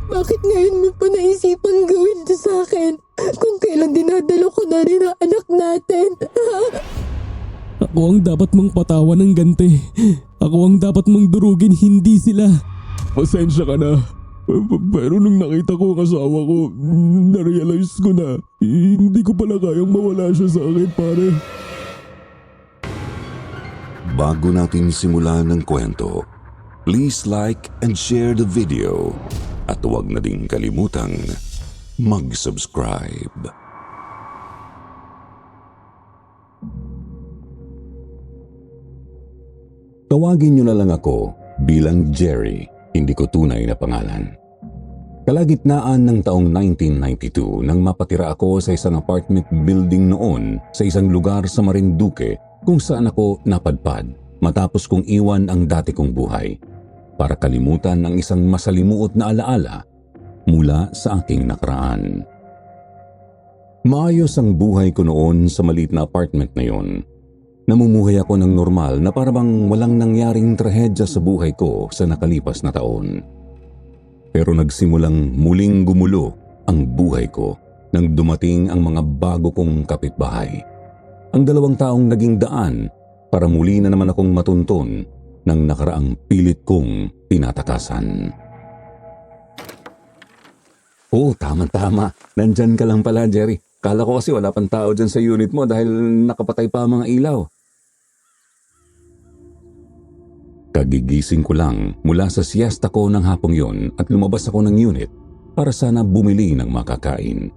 Bakit ngayon mo pa naisipang gawin to sa akin? Kung kailan dinadala ko na rin ang anak natin. Ako ang dapat mong patawan ng ganti. Ako ang dapat mong durugin, hindi sila. Pasensya ka na. Pero nung nakita ko ang asawa ko, narealize ko na hindi ko pala kayang mawala siya sa akin, pare. Bago natin simulan ng kwento, please like and share the video at huwag na ding kalimutang mag-subscribe. Tawagin niyo na lang ako bilang Jerry, hindi ko tunay na pangalan. Kalagitnaan ng taong 1992 nang mapatira ako sa isang apartment building noon sa isang lugar sa Marinduque kung saan ako napadpad matapos kong iwan ang dati kong buhay para kalimutan ang isang masalimuot na alaala mula sa aking nakaraan. Maayos ang buhay ko noon sa maliit na apartment na yon. Namumuhay ako ng normal na parang walang nangyaring trahedya sa buhay ko sa nakalipas na taon. Pero nagsimulang muling gumulo ang buhay ko nang dumating ang mga bago kong kapitbahay. Ang 2 taong naging daan para muli na naman akong matunton ng nakaraang pilit kong tinatakasan. Oh, tama-tama. Nandyan ka lang pala, Jerry. Kala ko kasi wala pang tao dyan sa unit mo dahil nakapatay pa ang mga ilaw. Kagigising ko lang mula sa siesta ko ng hapong yon at lumabas ako ng unit para sana bumili ng makakain.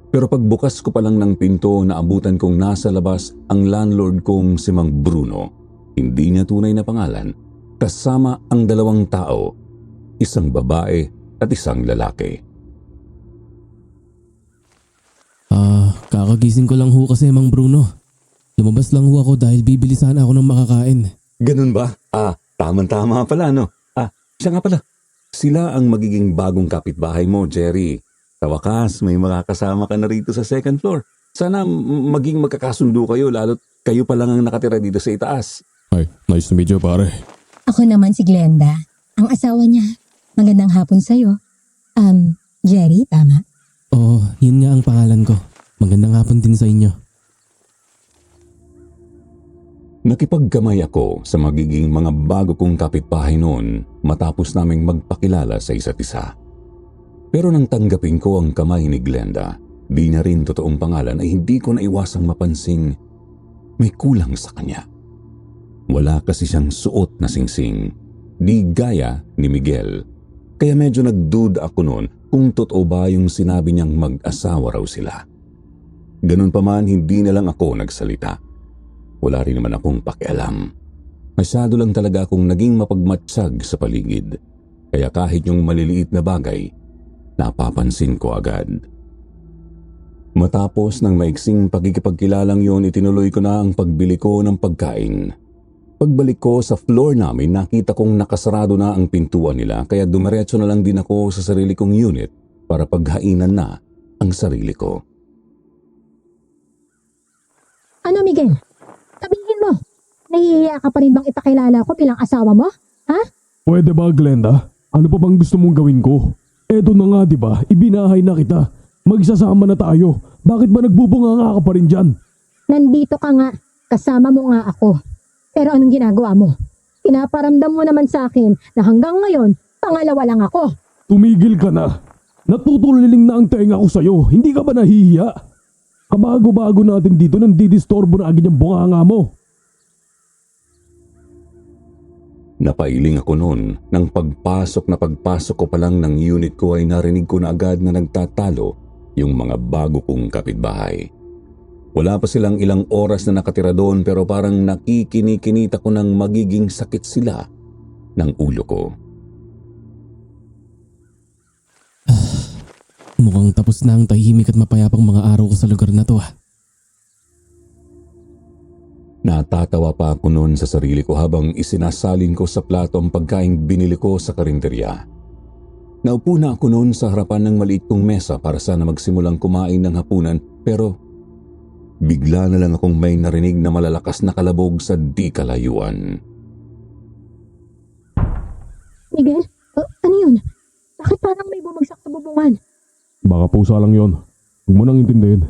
Pero pagbukas ko pa lang ng pinto, naabutan kong nasa labas ang landlord kong si Mang Bruno. Hindi niya tunay na pangalan, kasama ang 2 tao, isang babae at isang lalaki. Kakagising ko lang ho kasi, Mang Bruno. Lumabas lang ho ako dahil bibili sana ako ng makakain. Ganun ba? Tama-tama pala, no? Siya nga pala. Sila ang magiging bagong kapitbahay mo, Jerry. Sa wakas, may makakasama ka na rito sa 2nd floor. Sana maging magkakasundo kayo, lalo't kayo pa lang ang nakatira dito sa itaas. Ay, nice to meet you, pare. Ako naman si Glenda, ang asawa niya. Magandang hapon sa'yo. Jerry, tama? Oo, yun nga ang pangalan ko. Magandang hapon din sa inyo. Nakipagkamay ako sa magiging mga bago kong kapitbahay noon matapos naming magpakilala sa isa't isa. Pero nang tanggapin ko ang kamay ni Glenda, di na rin totoong pangalan, ay hindi ko naiwasang mapansing may kulang sa kanya. Wala kasi siyang suot na singsing, di gaya ni Miguel. Kaya medyo nagduda ako noon kung totoo ba yung sinabi niyang mag-asawa raw sila. Ganun pa man, hindi na lang ako nagsalita. Wala rin naman akong pakialam. Masyado lang talaga akong naging mapagmatsyag sa paligid. Kaya kahit yung maliliit na bagay, napapansin ko agad. Matapos ng maiksing pagkikipagkilalang yon, itinuloy ko na ang pagbili ko ng pagkain. Pagbalik ko sa floor namin, nakita kong nakasarado na ang pintuan nila, kaya dumiretso na lang din ako sa sarili kong unit para paghainan na ang sarili ko. Ano, Miguel? Sabihin mo, nahihiya ka pa rin bang ipakilala ko bilang asawa mo? Ha? Pwede ba, Glenda? Ano pa bang gusto mong gawin ko? Eto na nga, di ba? Ibinahay na kita. Magsasama na tayo. Bakit ba nagbubunga ka pa rin dyan? Nandito ka nga, kasama mo nga ako. Pero anong ginagawa mo? Pinaparamdam mo naman sa akin na hanggang ngayon, pangalawa lang ako. Tumigil ka na. Natutuliling na ang tenga ko sa'yo. Hindi ka ba nahihiya? Kabago-bago natin dito, nandidistorbo na agad yung bunganga mo. Napailing ako noon. Nang pagpasok ko pa lang ng unit ko ay narinig ko na agad na nagtatalo yung mga bago kong kapitbahay. Wala pa silang ilang oras na nakatira doon pero parang nakikinikinita ko ng magiging sakit sila ng ulo ko. Mukhang tapos na ang tahimik at mapayapang mga araw ko sa lugar na to. Natatawa pa ako noon sa sarili ko habang isinasalin ko sa plato ang pagkaing binili ko sa karinderya. Naupo na ako noon sa harapan ng maliit kong mesa para sana magsimulang kumain ng hapunan, pero bigla na lang akong may narinig na malalakas na kalabog sa di kalayuan. Miguel, ano yun? Bakit Parang may bumagsak na bubungan. Baka pusa lang yon. Huwag mo nang intindihin.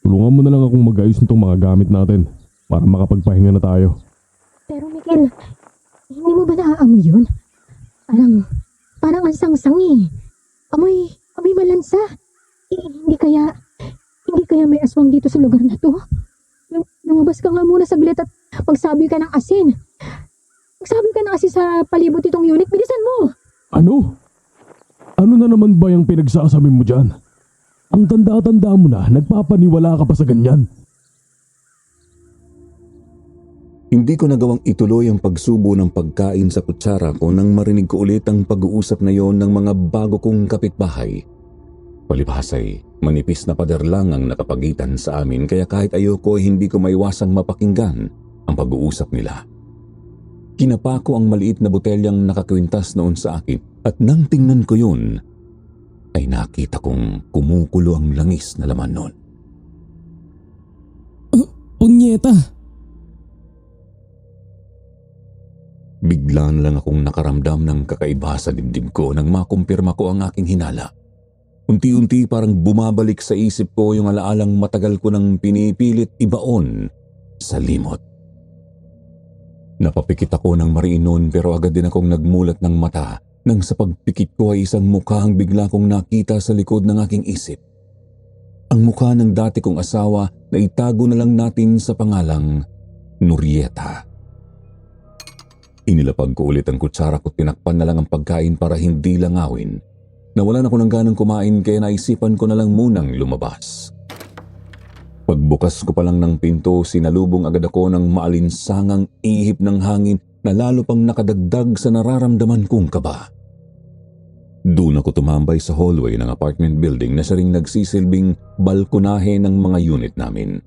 Tulungan mo na lang akong mag-ayos nitong mga gamit natin para makapagpahinga na tayo. Pero Miguel, hindi mo ba naaamoy yun? Parang ang sangsang eh. Amoy malansa. Hindi kaya may aswang dito sa lugar na to? Lumabas ka nga muna saglit at magsabi ka ng asin. Magsabi ka ng asin sa palibot itong unit. Bilisan mo! Ano? Ano na naman ba yung pinagsasabi mo dyan? Ang tanda-tanda mo na, nagpapaniwala ka pa sa ganyan. Hindi ko nagawang ituloy ang pagsubo ng pagkain sa kutsara ko nang marinig ko ulit ang pag-uusap na yon ng mga bago kong kapitbahay. Palibhasay, manipis na pader lang ang nakapagitan sa amin kaya kahit ayoko hindi ko maiwasang mapakinggan ang pag-uusap nila. Kinapa ko ang maliit na botelyang nakakwintas noon sa akin at nang tingnan ko yun, ay nakita kong kumukulo ang langis na laman noon. Punyeta! Bigla na lang akong nakaramdam ng kakaiba sa dibdib ko nang makumpirma ko ang aking hinala. Unti-unti parang bumabalik sa isip ko yung alaalang matagal ko nang pinipilit ibaon sa limot. Napapikit ako ng mariinon pero agad din akong nagmulat ng mata nang sa pagpikit ko ay isang mukha ang bigla kong nakita sa likod ng aking isip. Ang mukha ng dati kong asawa na itago na lang natin sa pangalang Norieta. Inilapag ko ulit ang kutsara ko, tinakpan na lang ang pagkain para hindi langawin. Nawalan ako ng ganang kumain kaya naisipan ko na lang munang lumabas. Pagbukas ko pa lang ng pinto, sinalubong agad ako ng maalinsangang ihip ng hangin na lalo pang nakadagdag sa nararamdaman kong kaba. Doon ako tumambay sa hallway ng apartment building na siya ring nagsisilbing balkonahe ng mga unit namin.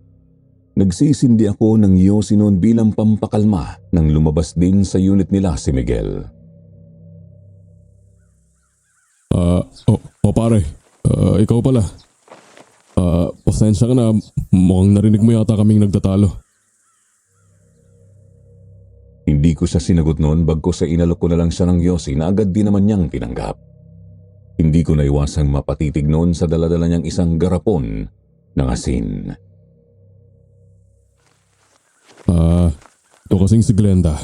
Nagsisindi ako ng yosi noon bilang pampakalma nang lumabas din sa unit nila si Miguel. Pare, ikaw pala. Pasensya ka na, mukhang narinig mo yata kaming nagtatalo. Hindi ko siya sinagot noon bagkus sa inalok ko na lang siya ng yosi na agad din naman niyang tinanggap. Hindi ko naiwasang mapatitig noon sa daladala niyang isang garapon ng asin. Ito kasing si Glenda.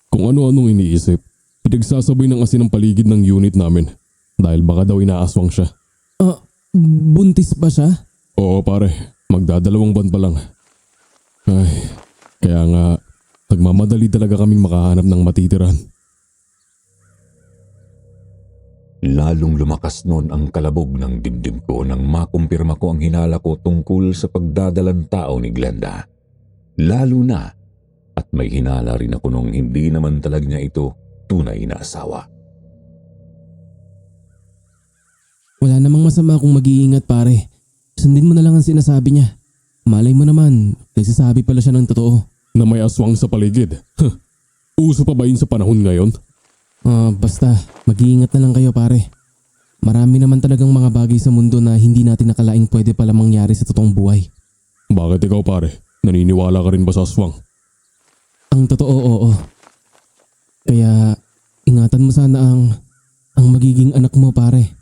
Kung ano-anong iniisip, pinagsasabay ng asin ang paligid ng unit namin dahil baka daw inaaswang siya. Buntis ba siya? Oo pare, magdadalawang buwan pa lang. Ay, kaya nga, nagmamadali talaga kaming makahanap ng matitiran. Lalong lumakas noon ang kalabog ng dibdib ko nang makumpirma ko ang hinala ko tungkol sa pagdadalang tao ni Glenda. Lalo na at may hinala rin ako nung hindi naman talaga niya ito tunay na asawa. Wala namang masama kung mag-iingat pare. Sundin mo na lang ang sinasabi niya. Malay mo naman, nagsasabi pala siya ng totoo. Na may aswang sa paligid. Uso pa ba yun sa panahon ngayon? Basta, mag-iingat na lang kayo pare. Marami naman talagang mga bagay sa mundo na hindi natin nakalaing pwede pala mangyari sa totoong buhay. Bakit ikaw pare? Naniniwala ka rin ba sa aswang? Ang totoo, oo. Kaya, ingatan mo sana ang magiging anak mo pare.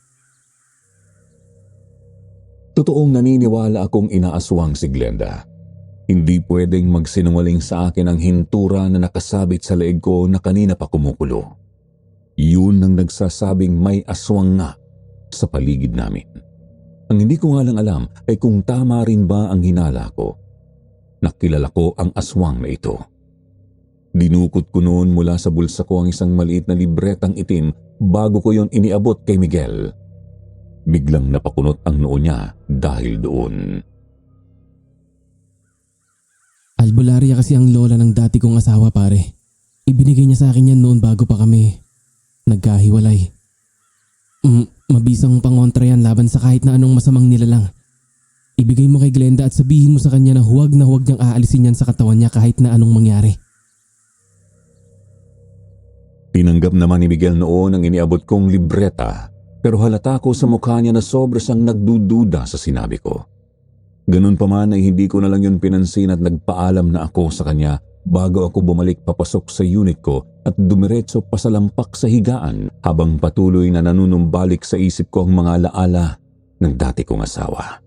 Totoong naniniwala akong inaaswang si Glenda. Hindi pwedeng magsinungaling sa akin ang hintura na nakasabit sa leeg ko na kanina pa kumukulo. Yun ang nagsasabing may aswang nga sa paligid namin. Ang hindi ko nga lang alam ay kung tama rin ba ang hinala ko. Nakilala ko ang aswang na ito. Dinukot ko noon mula sa bulsa ko ang isang maliit na libretang itim bago ko yon iniabot kay Miguel. Biglang napakunot ang noo niya dahil doon. Albularya kasi ang lola ng dati kong asawa pare. Ibinigay niya sa akin yan noon bago pa kami nagkahiwalay. Mabisang pangontra yan laban sa kahit na anong masamang nilalang. Ibigay mo kay Glenda at sabihin mo sa kanya na huwag niyang aalisin yan sa katawan niya kahit na anong mangyari. Tinanggap naman ni Miguel noon ang iniabot kong libreta pero halata ko sa mukha niya na sobra siyang nagdududa sa sinabi ko. Ganun pa man ay hindi ko na lang yun pinansin at nagpaalam na ako sa kanya bago ako bumalik papasok sa unit ko at dumiretso pasalampak sa higaan habang patuloy na nanunumbalik sa isip ko ang mga alaala ng dati kong asawa.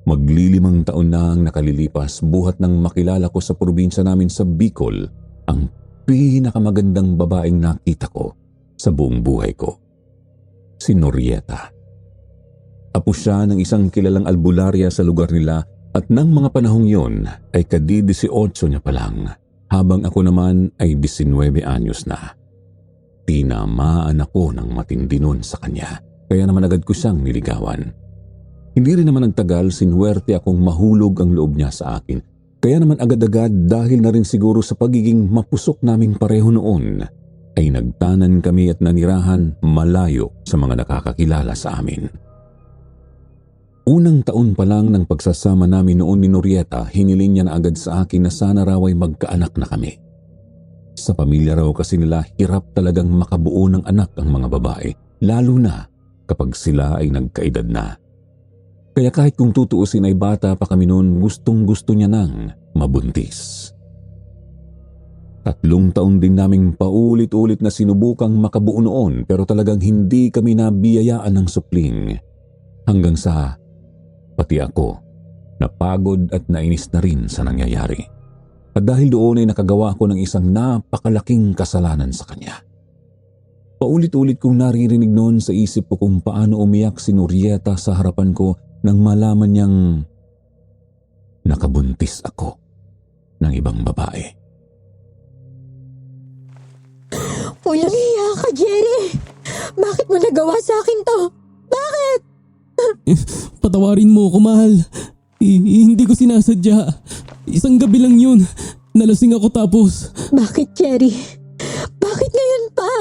Maglilimang taon na ang nakalilipas buhat nang makilala ko sa probinsya namin sa Bicol ang pinakamagandang babaeng nakita ko sa buong buhay ko. Si Norieta. Apo siya ng isang kilalang albularya sa lugar nila at nang mga panahong yon ay kadi-18 niya pa lang habang ako naman ay 19 anyos na. Tinamaan ako ng matindi nun sa kanya kaya naman agad ko siyang niligawan. Hindi rin naman nagtagal sinuwerte akong mahulog ang loob niya sa akin kaya naman agad-agad dahil na rin siguro sa pagiging mapusok naming pareho noon ay nagtanan kami at nanirahan malayo sa mga nakakakilala sa amin. Unang taon pa lang ng pagsasama namin noon ni Norieta, hiniling niya na agad sa akin na sana raw ay magkaanak na kami. Sa pamilya raw kasi nila, hirap talagang makabuo ng anak ang mga babae, lalo na kapag sila ay nagkaedad na. Kaya kahit kung tutuusin ay bata pa kami noon, gustong-gusto niya nang mabuntis. 3 taon din naming paulit-ulit na sinubukang makabuo noon pero talagang hindi kami nabiyayaan ng supling. Hanggang sa pati ako, napagod at nainis na rin sa nangyayari. At dahil doon ay nakagawa ako ng isang napakalaking kasalanan sa kanya. Paulit-ulit kong naririnig noon sa isip ko kung paano umiyak si Norieta sa harapan ko nang malaman niyang nakabuntis ako ng ibang babae. Walang hiya ka, Jerry! Bakit mo nagawa sa akin to? Bakit? Patawarin mo ako, mahal. Hindi ko sinasadya. Isang gabi lang yun. Nalasing ako tapos... Bakit, Jerry? Bakit ngayon pa?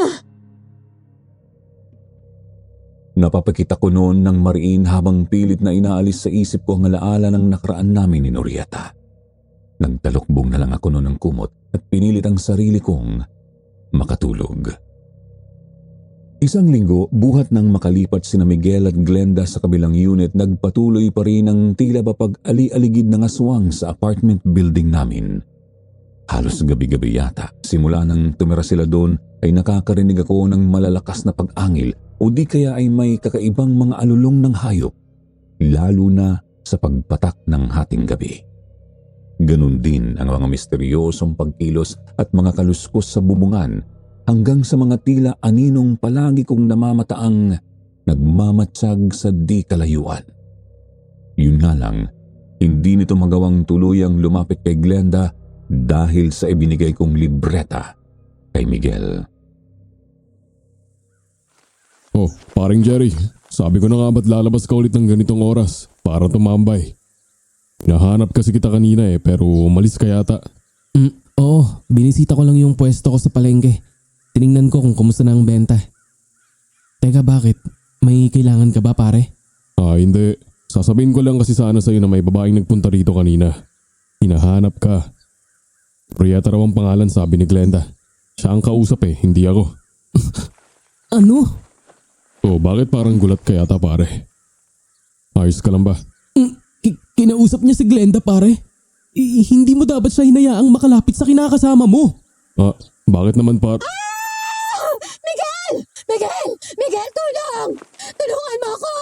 Napapakita ko noon ng mariin habang pilit na inaalis sa isip ko ang alaala ng nakaraan namin ni Norieta. Nagtalukbong na lang ako noon ng kumot at pinilit ang sarili kong makatulog. Isang linggo, buhat nang makalipat sina Miguel at Glenda sa kabilang unit, nagpatuloy pa rin ang tila ba pag-ali-aligid ng aswang sa apartment building namin. Halos gabi-gabi yata, simula nang tumira sila doon ay nakakarinig ako ng malalakas na pag-angil o di kaya ay may kakaibang mga alulong ng hayop, lalo na sa pagpatak ng hating gabi. Ganun din ang mga misteryosong pagkilos at mga kaluskos sa bubungan hanggang sa mga tila aninong palagi kong namamataang nagmamatsyag sa di kalayuan. Yun nga lang, hindi nito magawang tuluyang lumapit kay Glenda dahil sa ibinigay kong libreta kay Miguel. Oh, paring Jerry, sabi ko na nga ba't lalabas ka ulit ng ganitong oras para tumambay? Nahanap kasi kita kanina pero umalis ka yata. Oo, binisita ko lang yung pwesto ko sa palengke. Tiningnan ko kung kumusta na ang benta. Teka, bakit? May kailangan ka ba, pare? Hindi. Sasabihin ko lang kasi sana sa'yo na may babaeng nagpunta rito kanina. Hinahanap ka. Prieta raw ang pangalan, sabi ni Glenda. Siya ang kausap hindi ako. Ano? Oh, bakit parang gulat ka yata, pare? Ayos ka lang ba? Kinausap niya si Glenda, pare. Hindi mo dapat siya hinayaang makalapit sa kinakasama mo. Bakit naman Miguel! Miguel! Miguel, tulong! Tulungan mo ako!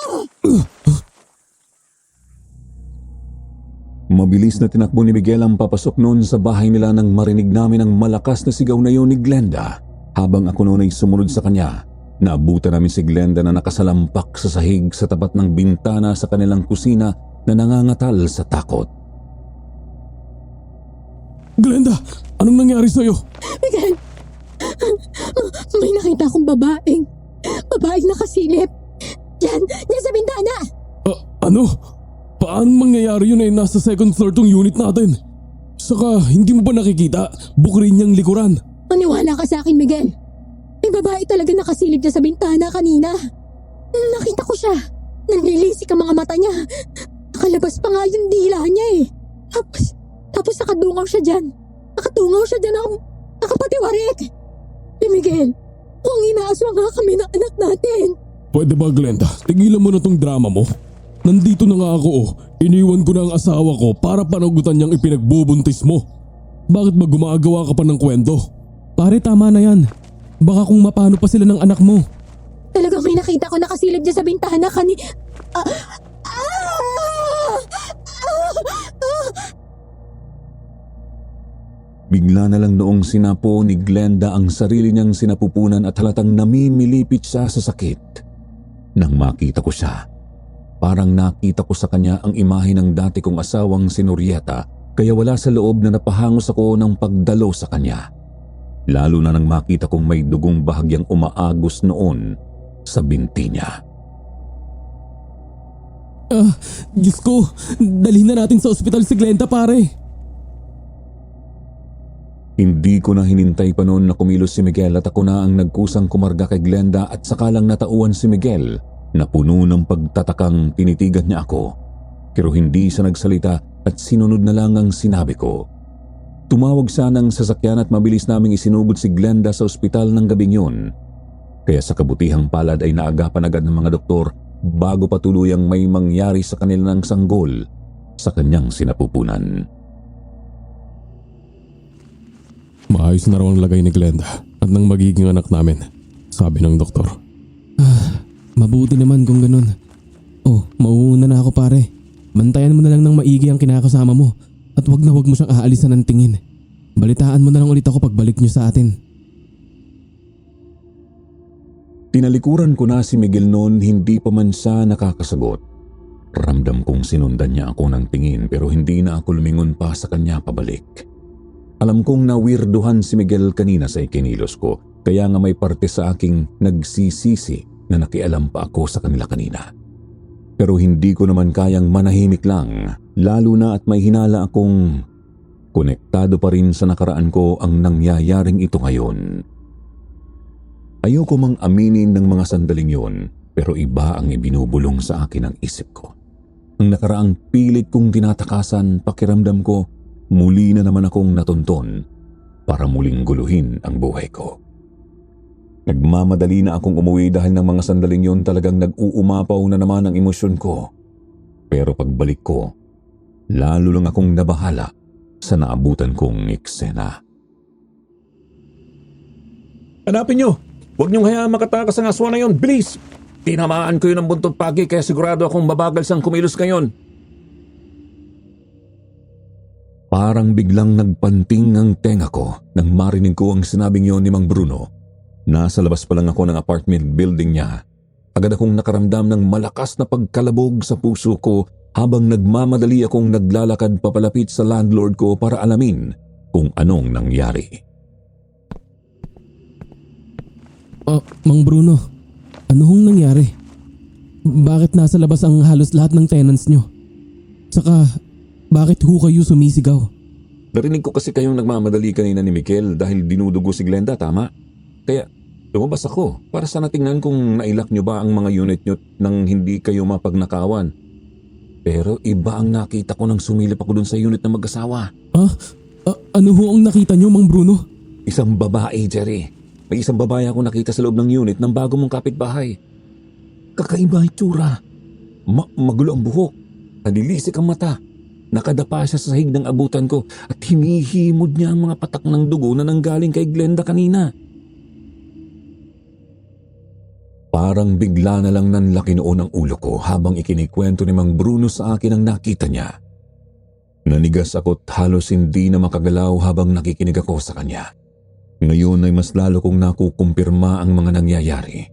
Mabilis na tinakbo ni Miguel ang papasok noon sa bahay nila nang marinig namin ang malakas na sigaw na yun ni Glenda. Habang ako noon ay sumunod sa kanya, naabutan namin si Glenda na nakasalampak sa sahig sa tapat ng bintana sa kanilang kusina na nangangatal sa takot. Glenda, anong nangyari sa'yo? Miguel! May nakita akong babaeng nakasilip. Diyan sa bintana! Ano? Paano mangyayari yun nasa second floor tong unit natin? Saka hindi mo ba nakikita? Bukrin niyang likuran. Maniwala ka sa akin, Miguel. May babae talaga nakasilip dyan sa bintana kanina. Nakita ko siya. Nanlilisik ang mga mata niya. Nakalabas pa nga yung dila niya Tapos nakadungaw siya dyan. Nakapatiwarik. Miguel, kung inaaswa nga kami ng anak natin. Pwede ba, Glenda? Tigilan mo na tong drama mo. Nandito na nga ako oh. Iniwan ko na ang asawa ko para panagutan niyang ipinagbubuntis mo. Bakit ba gumagawa ka pa ng kwento? Pare, tama na yan. Baka kung mapano pa sila ng anak mo. Talagang may nakita ko nakasilip dyan sa bintana Bigla na lang noong sinapo ni Glenda ang sarili niyang sinapupunan at halatang namimilipit siya sa sakit. Nang makita ko siya, parang nakita ko sa kanya ang imahe ng dati kong asawang si Norieta, kaya wala sa loob na napahangos ako ng pagdalo sa kanya. Lalo na nang makita kong may dugong bahagyang umaagos noon sa binti niya. Diyos ko, dalhin na natin sa ospital si Glenda, pare. Hindi ko na hinintay pa noon na kumilos si Miguel at ako na ang nagkusang kumarga kay Glenda at sakalang natauan si Miguel na puno ng pagtatakang tinitigan niya ako. Pero hindi siya nagsalita at sinunod na lang ang sinabi ko. Tumawag siya ng sasakyan at mabilis naming isinugod si Glenda sa ospital ng gabing yun. Kaya sa kabutihang palad ay naagapan agad ng mga doktor bago pa tuluyang may mangyari sa kanila ng sanggol sa kanyang sinapupunan. Maayos na raw ang lagay ni Glenda at nang magiging anak namin, sabi ng doktor. Mabuti naman kung ganun. Oh, mauuna na ako, pare. Bantayan mo na lang ng maigi ang kinakasama mo at wag na wag mo siyang aalisan ng tingin. Balitaan mo na lang ulit ako pagbalik niyo sa atin. Tinalikuran ko na si Miguel noon, hindi pa man siya nakakasagot. Ramdam kong sinundan niya ako ng tingin pero hindi na ako lumingon pa sa kanya pabalik. Alam kong nawirduhan si Miguel kanina sa ikinilos ko, kaya nga may parte sa aking nagsisisi na nakialam pa ako sa kanila kanina. Pero hindi ko naman kayang manahimik lang, lalo na at may hinala akong konektado pa rin sa nakaraan ko ang nangyayaring ito ngayon. Ayoko mang aminin ng mga sandaling yun, pero iba ang ibinubulong sa akin ng isip ko. Ang nakaraang pilit kong tinatakasan, pakiramdam ko, muli na naman akong natunton para muling guluhin ang buhay ko. Nagmamadali na akong umuwi dahil ng mga sandaling yun talagang nag-uumapaw na naman ang emosyon ko. Pero pagbalik ko, lalo lang akong nabahala sa naabutan kong eksena. Hanapin nyo! Huwag niyong hayaan makatakas ang aswa na yon. Bilis! Tinamaan ko yun ng buntong pagi kaya sigurado akong mabagal siyang kumilos ngayon. Parang biglang nagpanting ang tenga ko nang marinig ko ang sinabing yon ni Mang Bruno. Nasa labas pa lang ako ng apartment building niya. Agad akong nakaramdam ng malakas na pagkalabog sa puso ko habang nagmamadali akong naglalakad papalapit sa landlord ko para alamin kung anong nangyari. Mang Bruno, ano hong nangyari? Bakit nasa labas ang halos lahat ng tenants nyo? Tsaka, bakit ho kayo sumisigaw? Narinig ko kasi kayong nagmamadali kanina ni Mikel dahil dinudugo si Glenda, tama? Kaya lumabas ako para sana tingnan kung nailak nyo ba ang mga unit nyo nang hindi kayo mapagnakawan. Pero iba ang nakita ko nang sumilip ako dun sa unit ng mag-asawa. Ano ho ang nakita nyo, Mang Bruno? Isang babae, Jerry. May isang babae ako nakita sa loob ng unit ng bago mong kapitbahay. Kakaiba itsura. Magulo ang buhok. Nalilisik ang mata. Nakadapa siya sa sahig ng abutan ko at hinihimod niya ang mga patak ng dugo na nanggaling kay Glenda kanina. Parang bigla na lang nanlaki noon ang ulo ko habang ikinikwento ni Mang Bruno sa akin ang nakita niya. Nanigas ako't halos hindi na makagalaw habang nakikinig ako sa kanya. Ngayon ay mas lalo kong nakukumpirma ang mga nangyayari.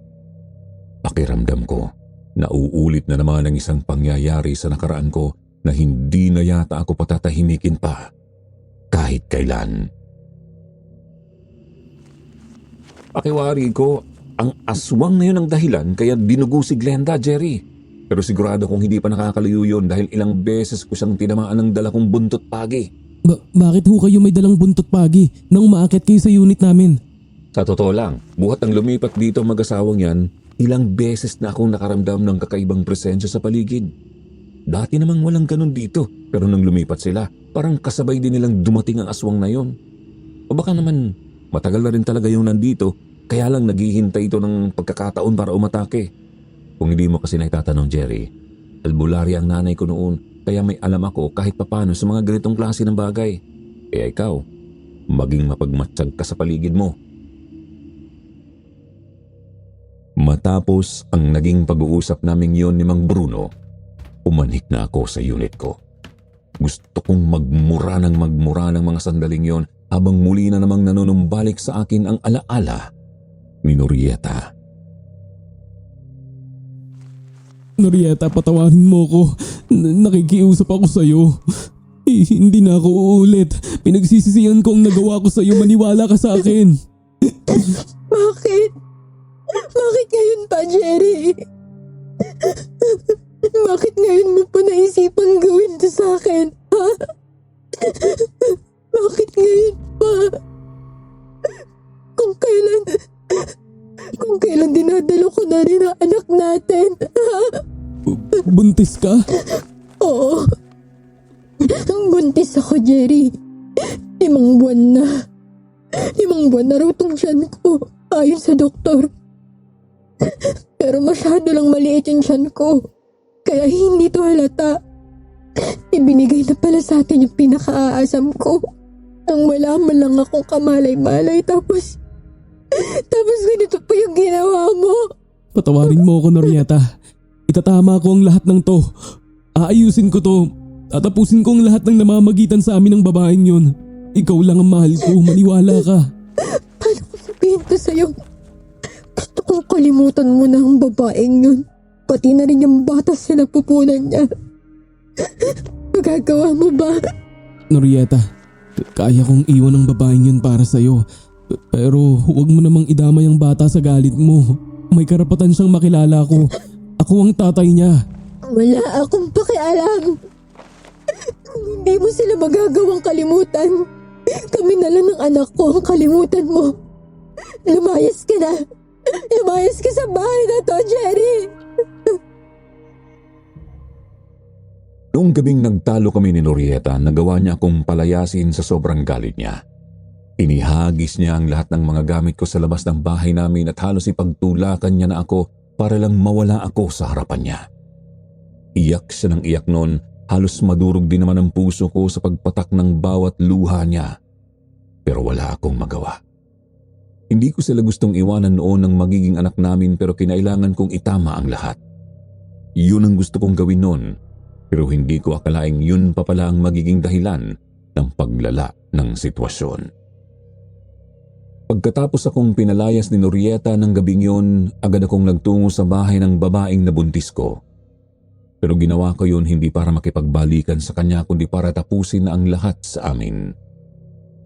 Pakiramdam ko, nauulit na naman ang isang pangyayari sa nakaraan ko na hindi na yata ako patatahimikin pa kahit kailan. Pakiwari ko, ang aswang na yun ang dahilan kaya dinugo si Glenda, Jerry. Pero sigurado kong hindi pa nakakalayo yun dahil ilang beses ko siyang tinamaan ng dala kong buntot pagi. Bakit ho kayo may dalang buntot pagi nang umaakyat kayo sa unit namin? Sa totoo lang, buhat ang lumipat dito ang mag-asawang yan, ilang beses na akong nakaramdam ng kakaibang presensya sa paligid. Dati namang walang ganun dito, pero nang lumipat sila, parang kasabay din nilang dumating ang aswang na yon. O baka naman, matagal na rin talaga yung nandito, kaya lang naghihintay ito ng pagkakataon para umatake. Kung hindi mo kasi naitatanong, Jerry, albularya ang nanay ko noon, kaya may alam ako kahit papano sa mga ganitong klase ng bagay. Kaya ikaw, maging mapagmatsyag ka sa paligid mo. Matapos ang naging pag-uusap naming yon ni Mang Bruno, umanik na ako sa unit ko. Gusto kong magmura ng mga sandaling yon habang muli na namang nanunumbalik sa akin ang alaala ni Norieta. Norieta, patawarin mo ko. Nakikiusap ako sa'yo. Hindi na ako uulit. Pinagsisisihan ko ang nagawa ko sa'yo. Maniwala ka sa akin. Bakit? Bakit ngayon pa, Jerry? Bakit ngayon mo pa naisipang gawin to sa akin, ha? Bakit ngayon pa? Kung kailan dinadalo ko na rin ang anak natin, ha? Buntis ka? Oo. Buntis ako, Jerry. 5 buwan na. 5 buwan na raw tong tiyan ko, ayon sa doktor. Pero masyado lang maliit yung tiyan ko. Kaya hindi to halata. Ibinigay na pala sa atin yung pinaka-aasam ko. Nang wala man lang akong kamalay-malay. Tapos ganito pa yung ginawa mo. Patawarin mo ko, Norieta. Itatama ko ang lahat ng to. Aayusin ko to. Tatapusin ko ang lahat ng namamagitan sa amin ng babaeng yun. Ikaw lang ang mahal ko. Maniwala ka. Paano ko sabihin to sa'yo? Gusto kong kalimutan mo na ang babaeng yun. Pati na rin yung batas sa napupunan niya. Magagawa mo ba? Norieta, kaya kong iwan ang babaeng yun para sa'yo. Pero huwag mo namang idamay ang bata sa galit mo. May karapatan siyang makilala ko. Ako ang tatay niya. Wala akong pakialam. Kung hindi mo sila magagawang kalimutan, kami na lang ng anak ko ang kalimutan mo. Lumayas ka na. Lumayas ka sa bahay na to, Jerry. Noong gabing nagtalo kami ni Norieta, nagawa niya akong palayasin sa sobrang galit niya. Inihagis niya ang lahat ng mga gamit ko sa labas ng bahay namin at halos ipagtulakan niya na ako para lang mawala ako sa harapan niya. Iyak siya ng iyak noon, halos madurog din naman ang puso ko sa pagpatak ng bawat luha niya. Pero wala akong magawa. Hindi ko sila gustong iwanan noon ng magiging anak namin pero kinailangan kong itama ang lahat. Yun ang gusto kong gawin noon. Pero hindi ko akalaing yun pa pala ang magiging dahilan ng paglala ng sitwasyon. Pagkatapos akong pinalayas ni Norieta ng gabing yun, agad akong nagtungo sa bahay ng babaeng nabuntis ko. Pero ginawa ko yun hindi para makipagbalikan sa kanya kundi para tapusin na ang lahat sa amin.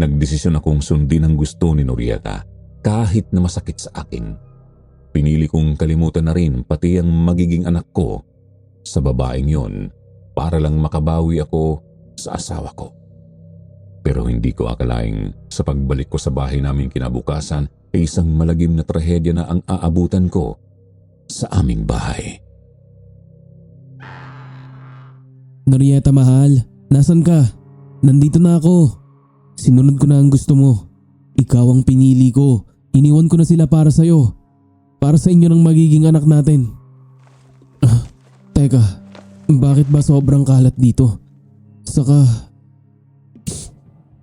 Nagdesisyon akong sundin ang gusto ni Norieta kahit na masakit sa akin. Pinili kong kalimutan na rin pati ang magiging anak ko sa babaeng yun para lang makabawi ako sa asawa ko. Pero hindi ko akalaing sa pagbalik ko sa bahay namin kinabukasan ay isang malagim na trahedya na ang aabutan ko sa aming bahay. Norieta, mahal. Nasaan ka? Nandito na ako. Sinunod ko na ang gusto mo. Ikaw ang pinili ko. Iniwan ko na sila para sa'yo. Para sa inyo ng magiging anak natin. Teka, bakit ba sobrang kalat dito? Saka,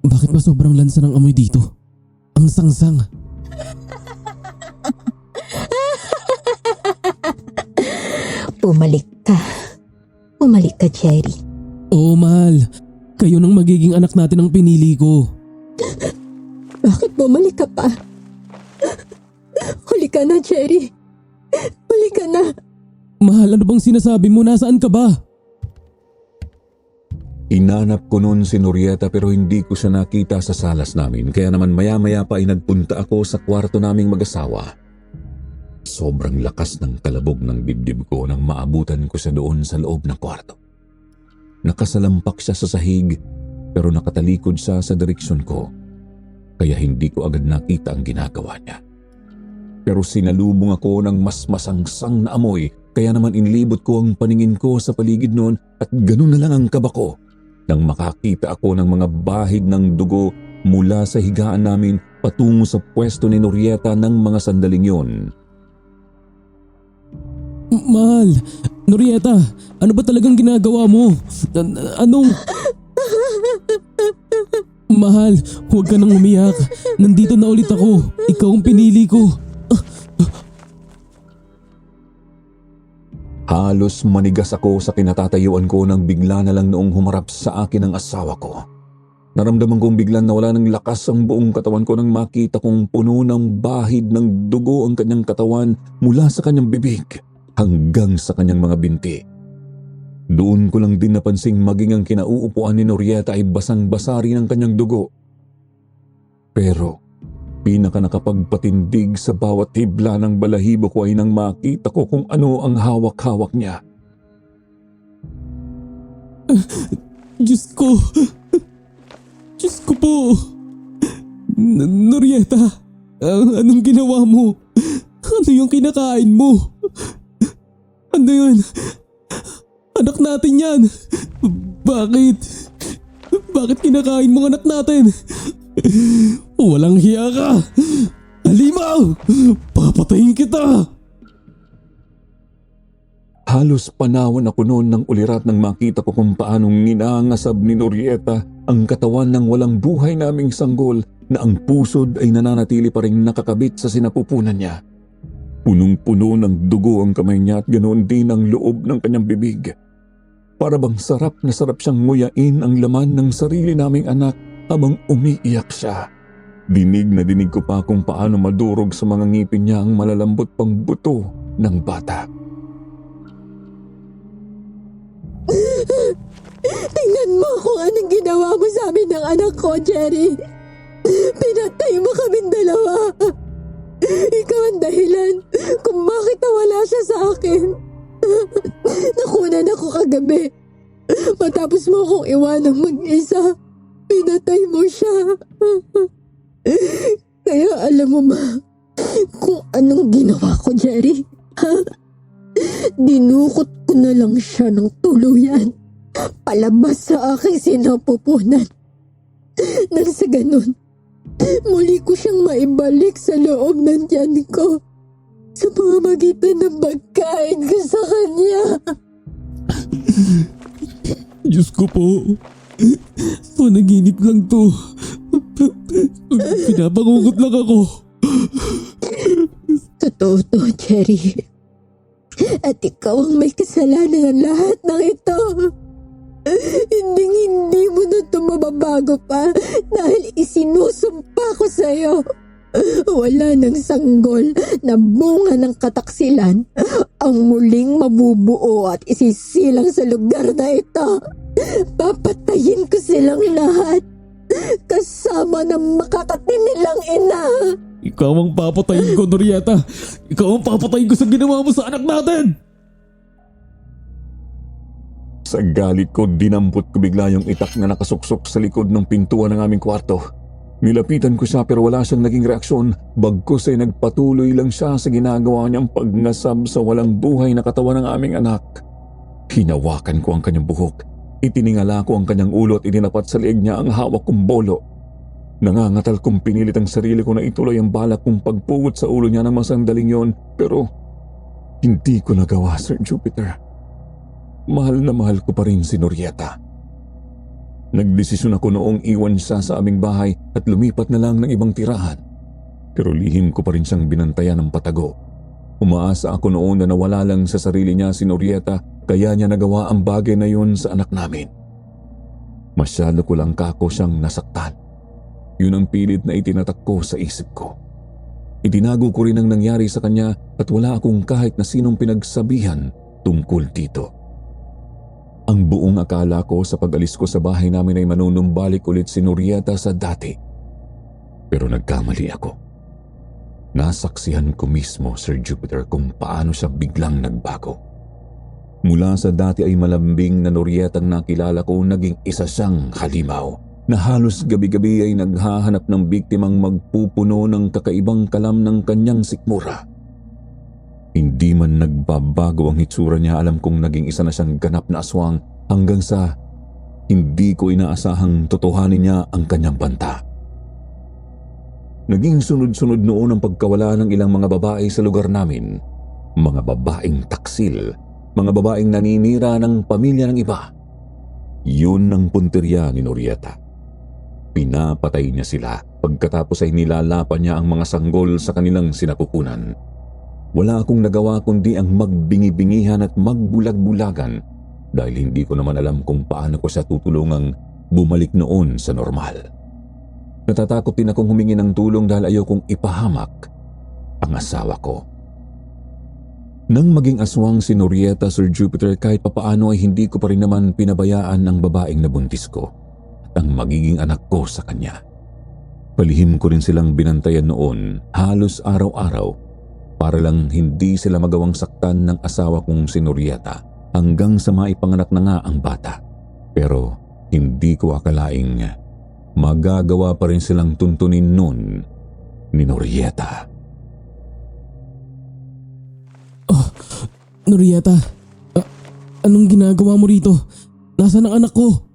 bakit ba sobrang lansa ng amoy dito? Ang sangsang. Bumalik ka. Bumalik ka, Jerry. Oo, mahal. Kayo ng magiging anak natin ang pinili ko. Bakit bumalik ka pa? Huli ka na, Jerry. Huli ka na. Mahal, ano bang sinasabi mo? Nasaan ka ba? Inanap ko noon si Norieta pero hindi ko siya nakita sa salas namin kaya naman maya-maya pa ay nagpunta ako sa kwarto naming mag-asawa. Sobrang lakas ng kalabog ng dibdib ko nang maabutan ko siya doon sa loob ng kwarto. Nakasalampak siya sa sahig pero nakatalikod siya sa direksyon ko kaya hindi ko agad nakita ang ginagawa niya. Pero sinalubong ako ng mas masangsang na amoy kaya naman inilibot ko ang paningin ko sa paligid noon at ganun na lang ang kaba ko nang makakita ako ng mga bahid ng dugo mula sa higaan namin patungo sa pwesto ni Norieta ng mga sandaling yon. Mahal, Norieta, ano ba talagang ginagawa mo? Anong... Mahal, huwag ka nang umiyak. Nandito na ulit ako. Ikaw ang pinili ko. Halos manigas ako sa kinatatayuan ko nang bigla na lang noong humarap sa akin ang asawa ko. Naramdaman kong biglang nawala ng lakas ang buong katawan ko nang makita kong puno ng bahid ng dugo ang kanyang katawan mula sa kanyang bibig hanggang sa kanyang mga binti. Doon ko lang din napansing maging ang kinauupuan ni Norieta ay basang-basa rin ang kanyang dugo. Pero pinaka nakapagpatindig sa bawat hibla ng balahibo ko ay nang makita ko kung ano ang hawak-hawak niya. Diyos ko! Diyos ko po! Norieta, anong ginawa mo? Ano yung kinakain mo? Ano yun? Anak natin yan! Bakit? Bakit kinakain mo ang anak natin? Walang hiya ka! Halimaw! Papatayin kita! Halos panawan ako noon ng ulirat nang makita ko kung paanong ninangasab ni Norieta ang katawan ng walang buhay naming sanggol na ang pusod ay nananatili pa rin nakakabit sa sinapupunan niya. Punong-puno ng dugo ang kamay niya at ganoon din ang loob ng kanyang bibig. Para bang sarap na sarap siyang nguyain ang laman ng sarili naming anak habang umiiyak siya. Dinig na dinig ko pa kung paano madurog sa mga ngipin niya ang malalambot pang buto ng bata. Tingnan mo kung anong ginawa mo sa amin ng anak ko, Jerry. Pinatay mo kaming dalawa. Ikaw ang dahilan kung bakit nawala siya sa akin. Nakunan ako kagabi. Matapos mo akong iwanang mag-isa, pinatay mo siya. Kaya alam mo ma, kung anong ginawa ko, Jerry. Dinukot ko na lang siya ng tuluyan. Palabas sa aking sinapupunan. Nang sa ganun, muli ko siyang maibalik sa loob ng tiyan ko sa pamamagitan ng pagkain ko sa kanya. Diyos ko po. Panaginip lang to. Pinapangugot lang ako. Totoo to, Jerry. At ikaw ang may kasalanan ng lahat ng ito. Hindi mo na ito mababago pa dahil isinusumpa ko sa'yo. Wala ng sanggol na bunga ng kataksilan ang muling mabubuo at isisilang sa lugar na ito. Papatayin ko silang lahat kasama ng makakatinilang ina. Ikaw ang papatayin ko, Norieta. Ikaw ang papatayin ko sa ginawa mo sa anak natin. Sa galit ko, dinampot ko bigla yung itak na nakasuksok sa likod ng pintuan ng aming kwarto. Nilapitan ko siya pero wala siyang naging reaksyon, bagkus ay nagpatuloy lang siya sa ginagawa niyang pagngasab sa walang buhay na katawan ng aming anak. Hinawakan ko ang kanyang buhok, itiningala ko ang kanyang ulo at itinapat sa leeg niya ang hawak kong bolo. Nangangatal kong pinilit ang sarili ko na ituloy ang balak kong pagpugot sa ulo niya ng masandaling yon, pero hindi ko nagawa, Sir Jupiter. Mahal na mahal ko pa rin si Norieta. Nagdesisyon ako noong iwan siya sa aming bahay at lumipat na lang ng ibang tirahan. Pero lihim ko pa rin siyang binantayan ng patago. Umaasa ako noon na nawala lang sa sarili niya si Norieta kaya niya nagawa ang bagay na yun sa anak namin. Masyado ko lang kako siyang nasaktan. Yun ang pilit na itinatak ko sa isip ko. Itinago ko rin ang nangyari sa kanya at wala akong kahit na sinong pinagsabihan tungkol dito. Ang buong akala ko sa pag-alis ko sa bahay namin ay manunumbalik ulit si Norieta sa dati. Pero nagkamali ako. Nasaksihan ko mismo, Sir Jupiter, kung paano siya biglang nagbago. Mula sa dati ay malambing na Norietang nakilala ko, naging isa siyang halimaw na halos gabi-gabi ay naghahanap ng biktimang magpupuno ng kakaibang kalam ng kanyang sikmura. Hindi man nagbabago ang hitsura niya, alam kong naging isa na siyang ganap na aswang hanggang sa hindi ko inaasahang totohanin niya ang kanyang banta. Naging sunod-sunod noon ang pagkawala ng ilang mga babae sa lugar namin, mga babaeng taksil mga babaeng naninira ng pamilya ng iba. Yun ang punteriya ni Norieta. Pinapatay niya sila, pagkatapos ay nilalapan niya ang mga sanggol sa kanilang sinapupunan. Wala akong nagawa kundi ang magbingi-bingihan at magbulag-bulagan dahil hindi ko naman alam kung paano ko siya tutulungang bumalik noon sa normal. Natatakot din akong humingi ng tulong dahil ayaw kong ipahamak ang asawa ko. Nang maging aswang si Norieta, Sir Jupiter, kahit papaano ay hindi ko pa rin naman pinabayaan ang babaeng nabuntis ko at ang magiging anak ko sa kanya. Palihim ko rin silang binantayan noon halos araw-araw para lang hindi sila magawang saktan ng asawa kong si Norieta hanggang sa maipanganak na nga ang bata. Pero hindi ko akalaing magagawa pa rin silang tuntunin noon ni Norieta. Oh, Norieta, anong ginagawa mo rito? Nasaan ang anak ko?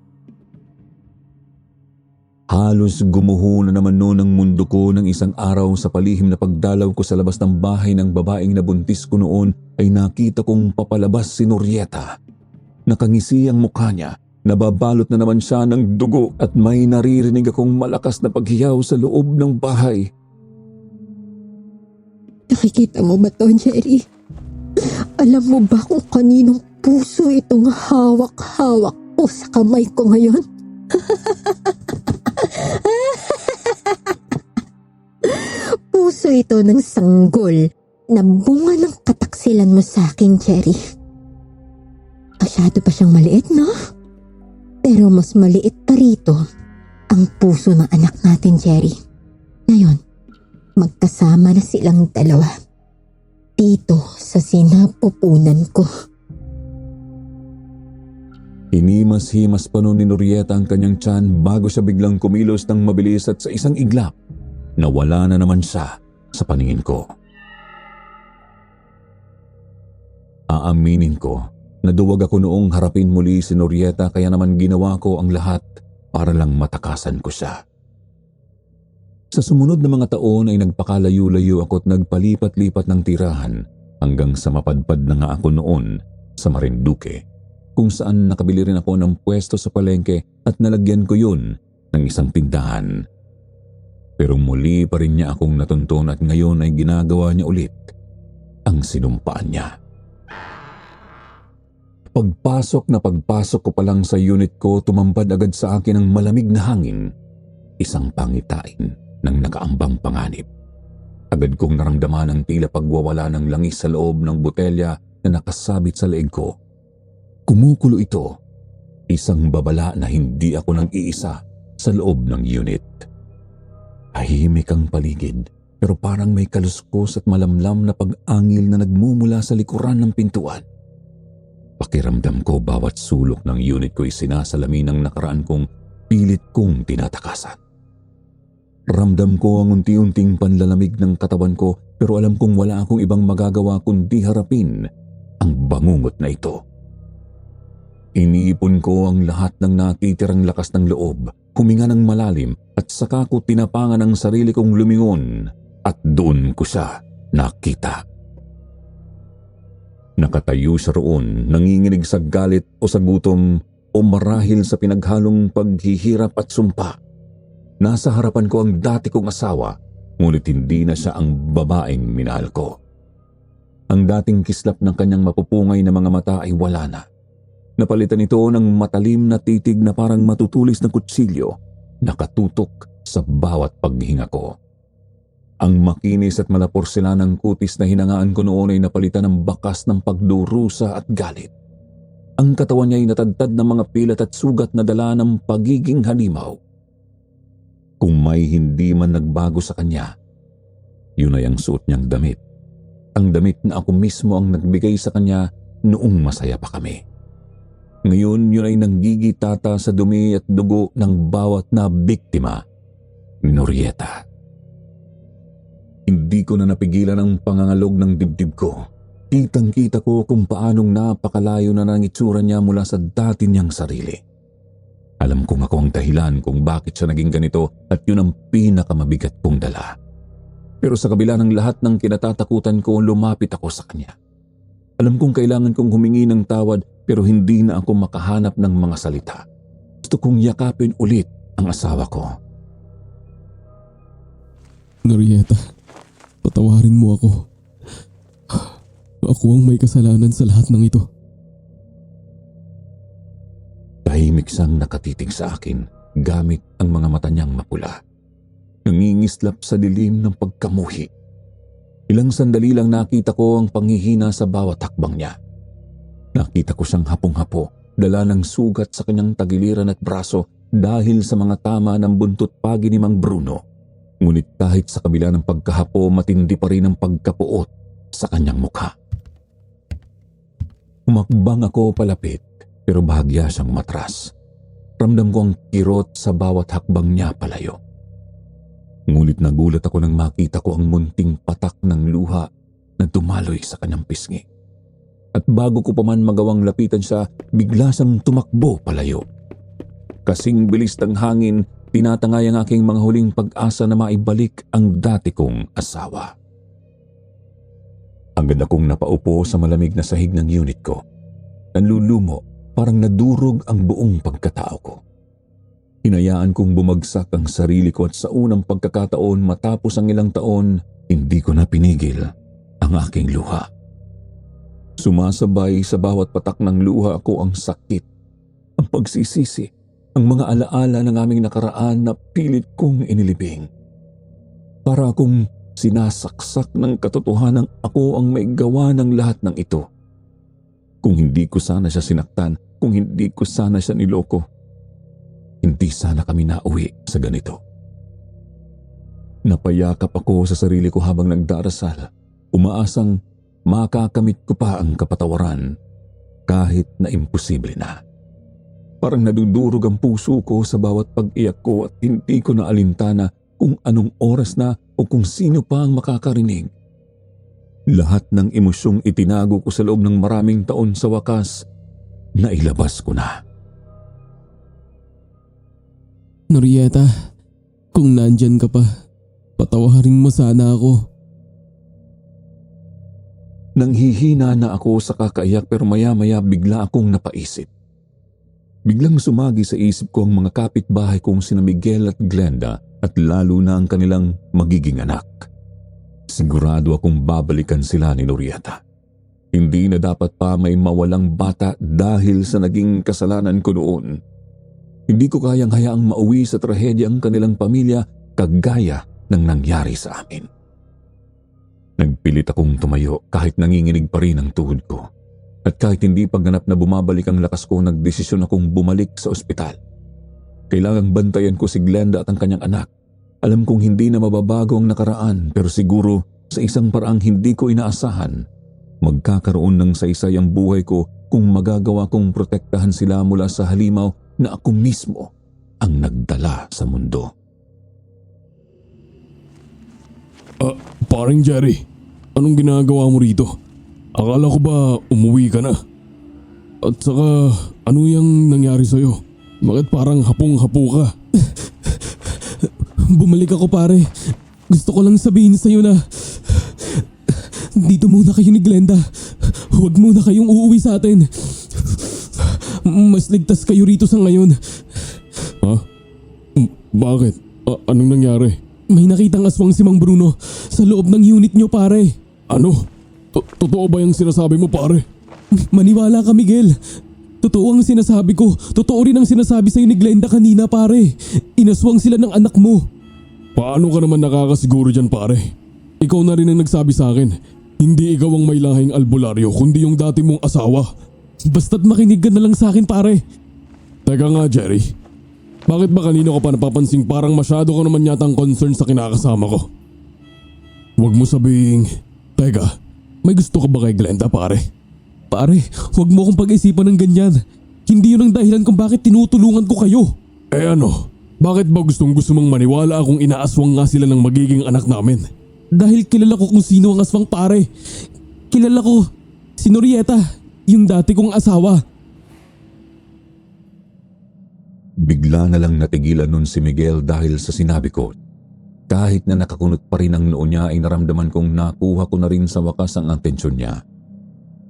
Halos gumuho na naman noon ang mundo ko ng isang araw sa palihim na pagdalaw ko sa labas ng bahay ng babaeng nabuntis ko noon ay nakita kong papalabas si Norieta. Nakangisi ang mukha niya, nababalot na naman siya ng dugo at may naririnig akong malakas na paghiyaw sa loob ng bahay. Nakikita mo ba to, Jerry? Alam mo ba kung kaninong puso itong hawak-hawak ko sa kamay ko ngayon? Puso ito ng sanggol na bunga ng kataksilan mo sa akin, Jerry. Masyado pa siyang maliit, no? Pero mas maliit pa rito ang puso ng anak natin, Jerry. Ngayon, magkasama na silang dalawa dito sa sinapupunan ko. Hinimas-himas pa noon ni Norieta ang kanyang tiyan bago siya biglang kumilos ng mabilis at sa isang iglap, nawala na naman siya sa paningin ko. Aaminin ko, naduwag ako noong harapin muli si Norieta kaya naman ginawa ko ang lahat para lang matakasan ko siya. Sa sumunod na mga taon ay nagpakalayo-layo ako at nagpalipat-lipat ng tirahan hanggang sa mapadpad na nga ako noon sa Marinduque, kung saan nakabili rin ako ng pwesto sa palengke at nalagyan ko yun ng isang tindahan. Pero muli pa rin niya akong natuntun at ngayon ay ginagawa niya ulit ang sinumpaan niya. Pagpasok ko pa lang sa unit ko, tumambad agad sa akin ang malamig na hangin, isang pangitain ng nakaambang panganib. Agad kong naramdaman ang tila pagwawala ng langis sa loob ng botelya na nakasabit sa leeg ko. Kumukulo ito, isang babala na hindi ako nag-iisa sa loob ng unit. Tahimik ang paligid, pero parang may kaluskos at malamlam na pag-angil na nagmumula sa likuran ng pintuan. Pakiramdam ko bawat sulok ng unit ko ay sinasalamin ng nakaraan kong pilit kong tinatakasan. Ramdam ko ang unti-unting panlalamig ng katawan ko, pero alam kong wala akong ibang magagawa kundi harapin ang bangungot na ito. Iniipon ko ang lahat ng natitirang lakas ng loob, huminga ng malalim at saka ko tinapangan ang sarili kong lumingon at doon ko siya nakita. Nakatayo siya roon, nanginginig sa galit o sa gutom o marahil sa pinaghalong paghihirap at sumpa. Nasa harapan ko ang dati kong asawa, ngunit hindi na siya ang babaeng minahal ko. Ang dating kislap ng kanyang mapupungay na mga mata ay wala na. Napalitan ito ng matalim na titig na parang matutulis na kutsilyo, nakatutok sa bawat paghinga ko. Ang makinis at malaporselanang kutis na hinangaan ko noon ay napalitan ng bakas ng pagdurusa at galit. Ang katawan niya ay natadtad ng mga pilat at sugat na dala ng pagiging halimaw. Kung may hindi man nagbago sa kanya, yun ay ang suot niyang damit. Ang damit na ako mismo ang nagbigay sa kanya noong masaya pa kami. Ngayon yun ay nanggigitata sa dumi at dugo ng bawat na biktima ni Norieta. Hindi ko na napigilan ang pangangalog ng dibdib ko. Kitang-kita ko kung paanong napakalayo na ng itsura niya mula sa dati niyang sarili. Alam kong ako ang dahilan kung bakit siya naging ganito at yun ang pinakamabigat kong dala. Pero sa kabila ng lahat ng kinatatakutan ko, lumapit ako sa kanya. Alam kong kailangan kong humingi ng tawad pero hindi na ako makahanap ng mga salita. Gusto kong yakapin ulit ang asawa ko. Norieta, patawarin mo ako. Ako ang may kasalanan sa lahat ng ito. Tahimik siyang nakatitig sa akin gamit ang mga mata niyang mapula. Nangingislap sa dilim ng pagkamuhi. Ilang sandali lang nakita ko ang panghihina sa bawat hakbang niya. Nakita ko siyang hapong-hapo, dala ng sugat sa kanyang tagiliran at braso dahil sa mga tama ng buntot pagi ni Mang Bruno. Ngunit kahit sa kabila ng pagkahapo, matindi pa rin ang pagkapuot sa kanyang mukha. Umakbang ako palapit pero bahagya siyang matras. Ramdam ko ang kirot sa bawat hakbang niya palayo. Ngunit nagulat ako nang makita ko ang munting patak ng luha na dumaloy sa kanyang pisngi. At bago ko pa man magawang lapitan siya, bigla siyang tumakbo palayo. Kasing bilis ng hangin, tinatangay ang aking mga huling pag-asa na maibalik ang dati kong asawa. Agad akong napaupo sa malamig na sahig ng unit ko. Nanlulumo, parang nadurog ang buong pagkatao ko. Hinayaan kong bumagsak ang sarili ko at sa unang pagkakataon matapos ang ilang taon, hindi ko na pinigil ang aking luha. Sumasabay sa bawat patak ng luha ko ang sakit, ang pagsisisi, ang mga alaala ng aming nakaraan na pilit kong inilibing. Para akong sinasaksak ng katotohanan ako ang may gawa ng lahat ng ito. Kung hindi ko sana siya sinaktan, kung hindi ko sana siya niloko, hindi sana kami nauwi sa ganito. Napayakap ako sa sarili ko habang nagdarasal, umaasang makakamit ko pa ang kapatawaran kahit na imposible na. Parang nadudurog ang puso ko sa bawat pag-iyak ko at hindi ko na alintana kung anong oras na o kung sino pa ang makakarinig. Lahat ng emosyong itinago ko sa loob ng maraming taon sa wakas, nailabas ko na. Norieta, kung nandyan ka pa, patawarin mo sana ako. Nanghihina na ako sa kakaiyak pero maya-maya bigla akong napaisip. Biglang sumagi sa isip ko ang mga kapitbahay kong sina Miguel at Glenda at lalo na ang kanilang magiging anak. Sigurado akong babalikan sila ni Norieta. Hindi na dapat pa may mawalang bata dahil sa naging kasalanan ko noon. Hindi ko kayang hayaang mauwi sa trahedya ang kanilang pamilya kagaya ng nangyari sa amin. Nagpilit akong tumayo kahit nanginginig pa rin ang tuhod ko. At kahit hindi pagganap na bumabalik ang lakas ko, nagdesisyon akong bumalik sa ospital. Kailangang bantayan ko si Glenda at ang kanyang anak. Alam kong hindi na mababago ang nakaraan pero siguro sa isang paraang hindi ko inaasahan, magkakaroon ng saysay ang buhay ko kung magagawa kong protektahan sila mula sa halimaw na ako mismo ang nagdala sa mundo. Paring Jerry, anong ginagawa mo rito? Akala ko ba umuwi ka na? At saka, ano yung nangyari sa'yo? Bakit parang hapong-hapo ka? Bumalik ako pare. Gusto ko lang sabihin sa'yo na dito muna kayo ni Glenda. Huwag muna kayong uuwi sa atin. Mas ligtas kayo rito sa ngayon. Ha? Bakit? Anong nangyari? May nakitang aswang si Mang Bruno sa loob ng unit nyo pare. Ano? Totoo ba yung sinasabi mo pare? Maniwala ka Miguel. Totoo ang sinasabi ko. Totoo rin ang sinasabi sa'yo ni Glenda kanina pare. Inaswang sila ng anak mo. Paano ka naman nakakasiguro dyan pare? Ikaw na rin ang nagsabi sa akin. Hindi ikaw ang may lahing albularyo kundi yung dati mong asawa. Basta't makinig ka na lang sa akin pare. Teka nga Jerry, bakit ba kanina ko pa napapansing parang masyado ka naman yatang concern sa kinakasama ko? Huwag mo sabing, teka, may gusto ka ba kay Glenda pare? Pare, huwag mo akong pag-isipan ng ganyan. Hindi yun ang dahilan kung bakit tinutulungan ko kayo. Ano? Bakit ba gusto mong maniwala akong inaaswang nga sila ng magiging anak namin? Dahil kilala ko kung sino ang aswang pare. Kilala ko si Norieta, yung dati kong asawa. Bigla na lang natigilan nun si Miguel dahil sa sinabi ko. Kahit na nakakunot pa rin ang noo niya ay naramdaman kong nakuha ko na rin sa wakas ang atensyon niya.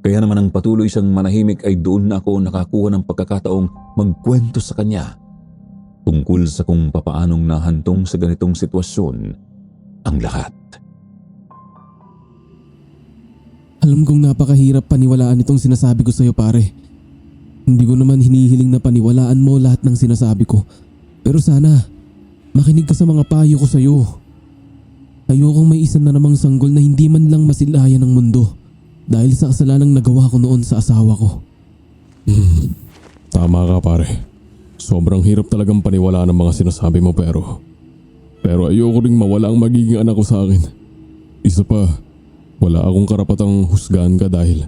Kaya naman ang patuloy siyang manahimik ay doon na ako nakakuha ng pagkakataong magkwento sa kanya tungkol sa kung papaanong nahantong sa ganitong sitwasyon ang lahat. Alam kong napakahirap paniwalaan itong sinasabi ko sa'yo, pare. Hindi ko naman hinihiling na paniwalaan mo lahat ng sinasabi ko. Pero sana, makinig ka sa mga payo ko sa'yo. Ayokong may isa na namang sanggol na hindi man lang masilayan ng mundo dahil sa kasalanang nagawa ko noon sa asawa ko. Tama ka pare. Sobrang hirap talagang paniwalaan ng mga sinasabi mo pero ayoko ring mawala ang magiging anak ko sa akin. Isa pa, wala akong karapatang husgahan ka dahil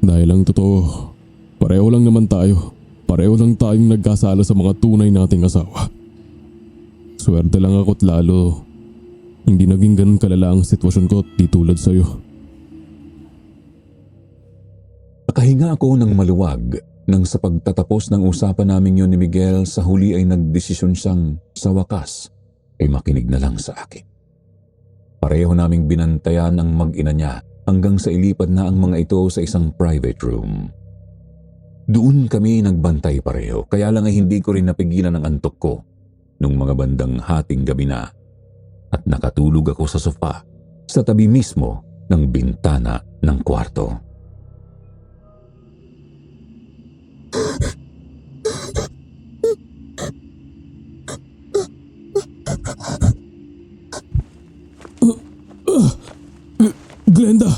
ang totoo, pareho lang naman tayo. Pareho lang tayong nagkasala sa mga tunay nating asawa. Swerte lang ako't lalo hindi naging ganun kalala ang sitwasyon ko di tulad sa'yo. Nakahinga ako ng maluwag nang sa pagtatapos ng usapan namin yun ni Miguel sa huli ay nagdesisyon siyang sa wakas ay makinig na lang sa akin. Pareho naming binantayan ang mag-ina niya hanggang sa ilipad na ang mga ito sa isang private room. Doon kami nagbantay pareho kaya lang ay hindi ko rin napigilan ang antok ko nung mga bandang hating gabi na at nakatulog ako sa sofa sa tabi mismo ng bintana ng kwarto. Glenda,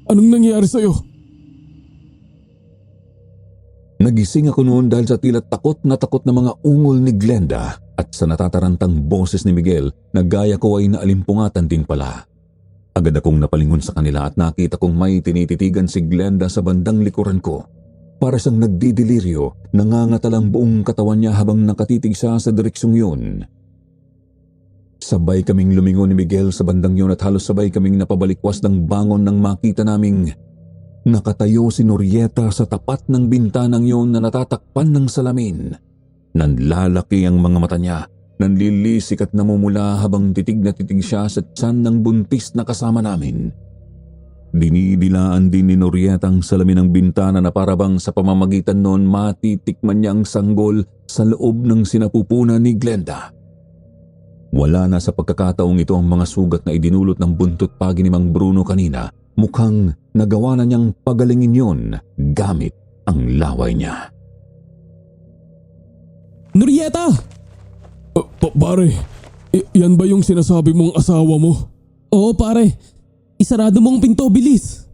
anong nangyari sa'yo? Nagising ako noon dahil sa tila takot na mga ungol ni Glenda at sa natatarantang boses ni Miguel na gaya ko ay naalimpungatan din pala. Agad akong napalingon sa kanila at nakita kong may tinititigan si Glenda sa bandang likuran ko. Para siyang nagdidelirio, nangangatalang buong katawan niya habang nakatitig siya sa direksyong yun. Sabay kaming lumingon ni Miguel sa bandang yun at halos sabay kaming napabalikwas ng bangon nang makita naming nakatayo si Norieta sa tapat ng bintanang yun na natatakpan ng salamin. Nanlalaki ang mga mata niya, nanlilisik at namumula habang titig na titig siya sa tiyan ng buntis na kasama namin. Dinidilaan din ni Norieta ang salamin ng bintana na parabang sa pamamagitan noon matitikman niya ang sanggol sa loob ng sinapupunan ni Glenda. Wala na sa pagkakataong ito ang mga sugat na idinulot ng buntot pagi ni Mang Bruno kanina. Mukhang nagawa na niyang pagalingin yon gamit ang laway niya. Norieta! Pare, yan ba yung sinasabi mong asawa mo? Oo pare, isarado mong pinto, bilis!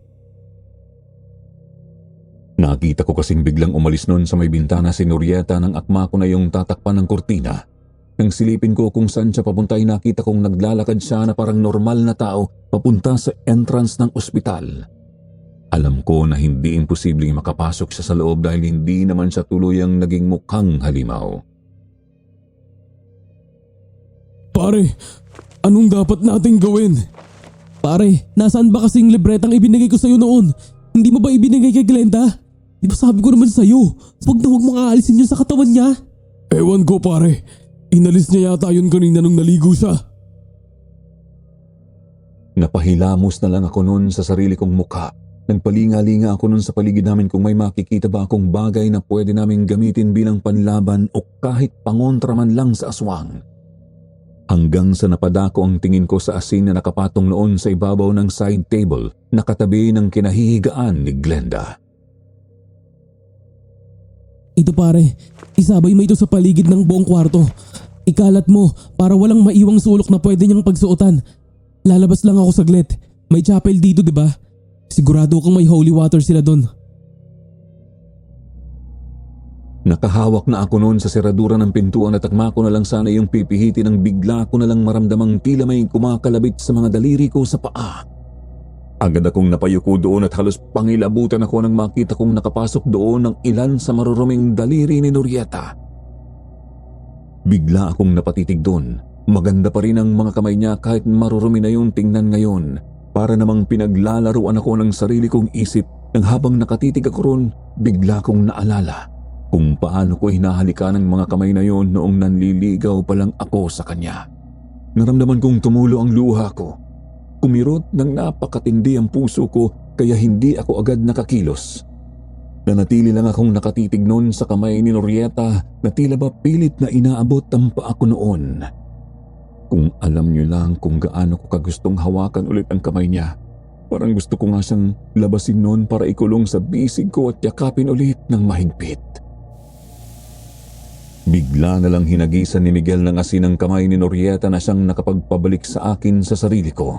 Nakita ko kasing biglang umalis noon sa may bintana si Norieta nang akma ko na yung tatakpan ng kurtina. Nang silipin ko kung saan siya papunta ay nakita kong naglalakad siya na parang normal na tao papunta sa entrance ng ospital. Alam ko na hindi imposibleng makapasok siya sa loob dahil hindi naman siya tuluyang naging mukhang halimaw. Pare, anong dapat nating gawin? Pare, nasaan ba kasing libretang ibinigay ko sa'yo noon? Hindi mo ba ibinigay kay Glenda? Di ba sabi ko naman sa'yo, huwag mong aalisin yun sa katawan niya? Ewan ko pare, inalis niya yata yun kanina nung naligo siya. Napahilamos na lang ako noon sa sarili kong mukha. Nagpalinga-linga ako noon sa paligid namin kung may makikita ba akong bagay na pwede naming gamitin bilang panlaban o kahit pangontra man lang sa aswang. Hanggang sa napadako ang tingin ko sa asin na nakapatong noon sa ibabaw ng side table na katabi ng kinahihigaan ni Glenda. Ito pare, isabay mo ito sa paligid ng buong kwarto. Ikalat mo para walang maiwang sulok na pwede niyang pagsuotan. Lalabas lang ako saglit. May chapel dito, di ba? Sigurado akong may holy water sila doon. Nakahawak na ako noon sa seradura ng pintuan at akma ko na lang sana yung pipihiti nang bigla ko na lang maramdamang tila may kumakalabit sa mga daliri ko sa paa. Agad akong napayuko doon at halos pangilabutan ako nang makita kong nakapasok doon ng ilan sa maruruming daliri ni Norieta. Bigla akong napatitig doon. Maganda pa rin ang mga kamay niya kahit marurumi na yung tingnan ngayon. Para namang pinaglalaruan ako ng sarili kong isip nang habang nakatitig ako ron, bigla kong naalala kung paano ko hinahalikan ng mga kamay na yon noong nanliligaw pa lang ako sa kanya. Naramdaman kong tumulo ang luha ko. Kumirot ng napakatindi ang puso ko kaya hindi ako agad nakakilos. Nanatili lang akong nakatitig noon sa kamay ni Norieta na tila ba pilit na inaabot ang paa ko noon. Kung alam niyo lang kung gaano ko kagustong hawakan ulit ang kamay niya. Parang gusto ko nga siyang labasin noon para ikulong sa bisig ko at yakapin ulit ng mahigpit. Bigla na lang hinagisan ni Miguel ng asin ang kamay ni Norieta na siyang nakapagpabalik sa akin sa sarili ko.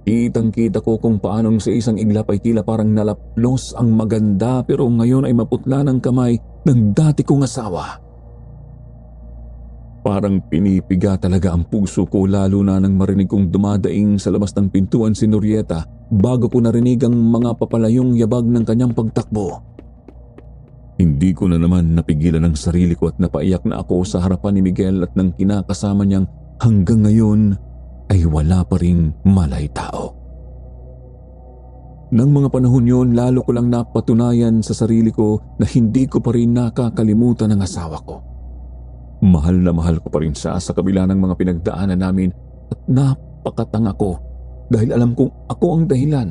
Kitang-kita ko kung paanong sa isang iglap ay tila parang nalaplos ang maganda pero ngayon ay maputla ng kamay ng dati kong asawa. Parang pinipiga talaga ang puso ko lalo na nang marinig kong dumadaing sa labas ng pintuan si Norieta bago ko narinig ang mga papalayong yabag ng kanyang pagtakbo. Hindi ko na naman napigilan ang sarili ko at napaiyak na ako sa harapan ni Miguel at ng kinakasama niyang hanggang ngayon ay wala pa ring malay tao. Nang mga panahon yon, lalo ko lang napatunayan sa sarili ko na hindi ko pa rin nakakalimutan ang asawa ko. Mahal na mahal ko pa rin siya sa kabila ng mga pinagdaanan namin at napakatanga ko dahil alam kong ako ang dahilan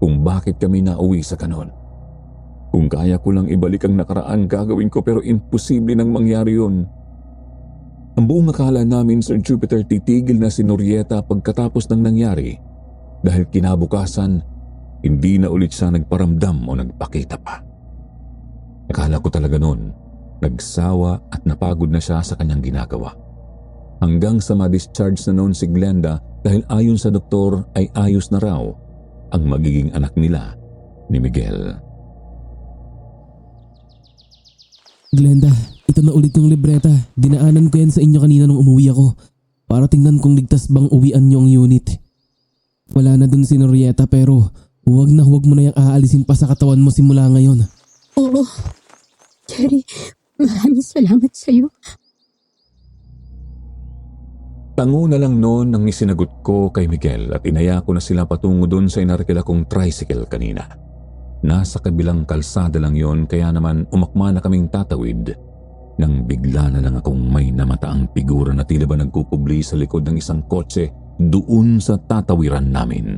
kung bakit kami nauwi sa ganon. Kung kaya ko lang ibalik ang nakaraan, gagawin ko pero imposible nang mangyari yun. Ang buong akala namin, Sir Jupiter, titigil na si Norieta pagkatapos ng nangyari dahil kinabukasan, hindi na ulit siya nagparamdam o nagpakita pa. Akala ko talaga noon, nagsawa at napagod na siya sa kanyang ginagawa. Hanggang sa ma-discharge na noon si Glenda dahil ayon sa doktor ay ayos na raw ang magiging anak nila ni Miguel. Glenda, ito na ulit yung libreta. Dinaanan ko yan sa inyo kanina nung umuwi ako. Para tingnan kung ligtas bang uwian nyo ang unit. Wala na dun si Norieta pero huwag mo na yung aalisin pa sa katawan mo simula ngayon. Oo. Jerry, maraming salamat sa'yo. Tango na lang noon ang isinagot ko kay Miguel at inaya ko na sila patungo doon sa inarkila kong tricycle kanina. Nasa kabilang kalsada lang yon kaya naman umakma na kaming tatawid nang bigla na lang akong may namataang figura na tila ba nagkukubli sa likod ng isang kotse doon sa tatawiran namin.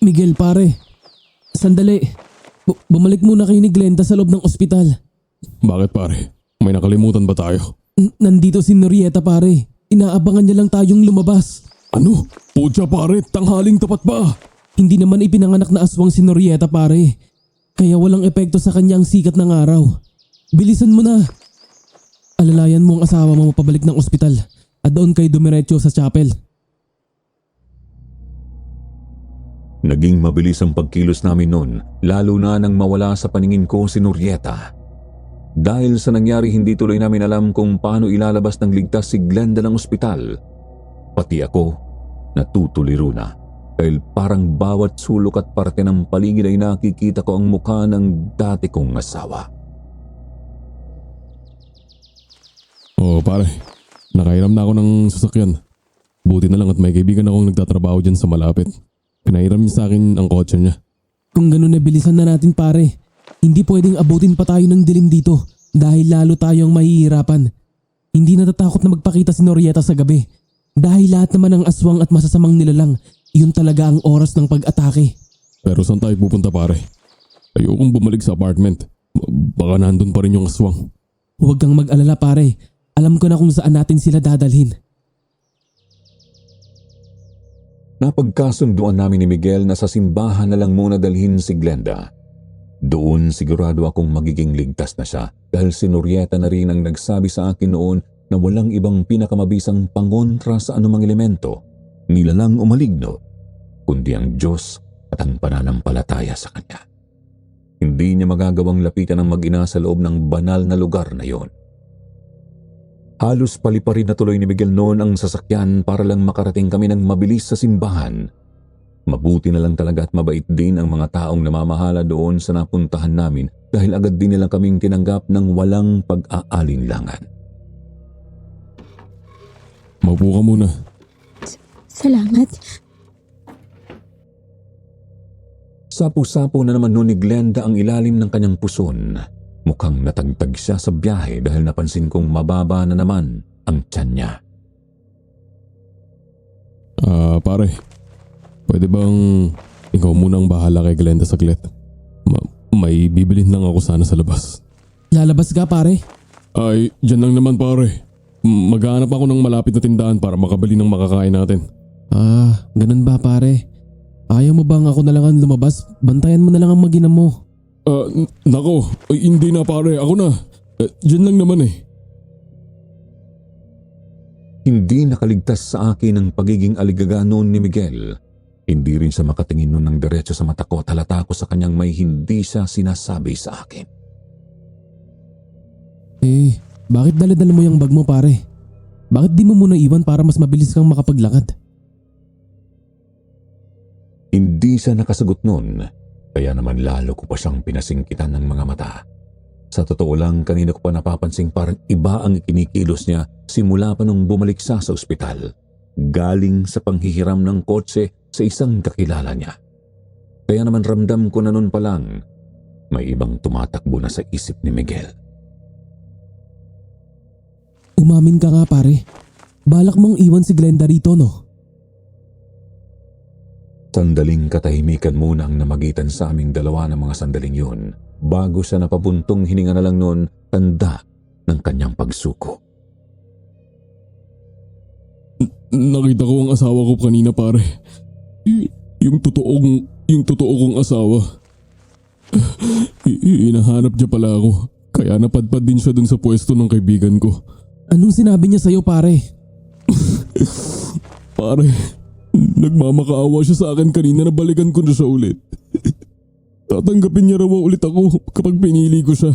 Miguel pare, sandali. Bumalik muna kayo ni Glenda sa loob ng ospital. Bakit pare? May nakalimutan ba tayo? Nandito si Norieta pare. Inaabangan niya lang tayong lumabas. Ano? Putya pare, tanghaling tapat ba? Hindi naman ipinanganak na aswang si Norieta pare. Kaya walang epekto sa kanya ang sikat ng araw. Bilisan mo na. Alalayan mo ang asawa mo pabalik ng ospital at doon kayo dumiretso sa chapel. Naging mabilis ang pagkilos namin noon, lalo na nang mawala sa paningin ko si Norieta. Dahil sa nangyari, hindi tuloy namin alam kung paano ilalabas ng ligtas si Glenda ng ospital. Pati ako, natutuliro na. Dahil parang bawat sulok at parte ng paligid ay nakikita ko ang mukha ng dati kong asawa. Oo pare, nakairam na ako ng sasakyan. Buti na lang at may kaibigan akong nagtatrabaho dyan sa malapit. Pinairam niya sa akin ang kotse niya. Kung ganun bilisan na natin pare. Hindi pwedeng abutin pa tayo ng dilim dito dahil lalo tayong mahihirapan. Hindi natatakot na magpakita si Norieta sa gabi dahil lahat naman ng aswang at masasamang nilalang, yun talaga ang oras ng pag-atake. Pero saan tayo pupunta pare? Ayokong bumalik sa apartment. Baka nandun pa rin yung aswang. Huwag kang mag-alala pare. Alam ko na kung saan natin sila dadalhin. Napagkasunduan namin ni Miguel na sa simbahan na lang muna dalhin si Glenda. Doon sigurado akong magiging ligtas na siya dahil si Norieta na rin ang nagsabi sa akin noon na walang ibang pinakamabisang pangontra sa anumang elemento, nilalang o maligno, kundi ang Diyos at ang pananampalataya sa Kanya. Hindi niya magagawang lapitan ang mag-ina sa loob ng banal na lugar na yon. Halos paliparin na tuloy ni Miguel noon ang sasakyan para lang makarating kami ng mabilis sa simbahan. Mabuti na lang talaga at mabait din ang mga taong namamahala doon sa napuntahan namin dahil agad din nilang kaming tinanggap ng walang pag-aalinlangan. Maupo ka muna. Salamat. Sapo-sapo na naman noon ni Glenda ang ilalim ng kanyang puson. Mukhang natagtag siya sa biyahe dahil napansin kong mababa na naman ang tiyan niya. Pare, Pwede bang ikaw munang bahala kay Glenda saglit? May bibilin lang ako sana sa labas. Lalabas ka pare? Ay, dyan lang naman pare. Maghahanap ako ng malapit na tindahan para makabili ng makakain natin. Ganun ba pare? Ayaw mo bang ako na lang ang lumabas? Bantayan mo na lang ang mag-ina mo. Nako, hindi na pare, ako na. Dyan lang naman eh. Hindi nakaligtas sa akin ang pagiging aligaga noon ni Miguel. Hindi rin siya makatingin noon ng diretso sa mata ko at halata ko sa kanyang may hindi siya sinasabi sa akin. Bakit dala-dala mo yung bag mo pare? Bakit di mo muna iwan para mas mabilis kang makapaglakad? Hindi siya nakasagot noon, kaya naman lalo ko pa siyang pinasingkitan ng mga mata. Sa totoo lang, kanina ko pa napapansing parang iba ang ikinikilos niya simula pa nung bumalik siya sa ospital. Galing sa panghihiram ng kotse sa isang kakilala niya. Kaya naman ramdam ko na noon pa lang, may ibang tumatakbo na sa isip ni Miguel. Umamin ka nga pare. Balak mong iwan si Glenda rito no? Sandaling katahimikan muna ang namagitan sa aming dalawa ng mga sandaling yun bago siya napabuntong hininga na lang noon tanda ng kanyang pagsuko. Nakita ko ang asawa ko kanina pare. Yung totoo kong asawa. Hinahanap niya pala ako. Kaya napadpad din siya dun sa pwesto ng kaibigan ko. Anong sinabi niya sa'yo pare? Pare, nagmamakaawa siya sa akin kanina na balikan ko na siya ulit. Tatanggapin niya raw ulit ako kapag pinili ko siya.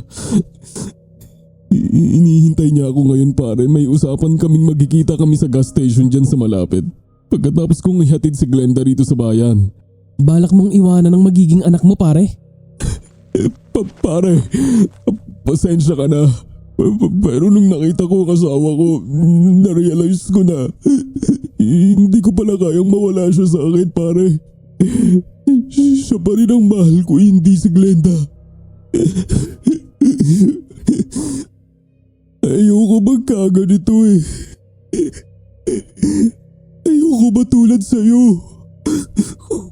Inihintay niya ako ngayon pare. May usapan kaming magkikita kami sa gas station dyan sa malapit. Pagkatapos kong ihatid si Glenda rito sa bayan. Balak mong iwanan ang magiging anak mo pare? Pare, pasensya ka na. Pero nung nakita ko ang asawa ko, narealize ko na hindi ko pala kayang mawala siya sa akin pare. Siya pa rin ang mahal ko, hindi si Glenda. Ayoko magkaganito eh. Ayoko matulad sa'yo.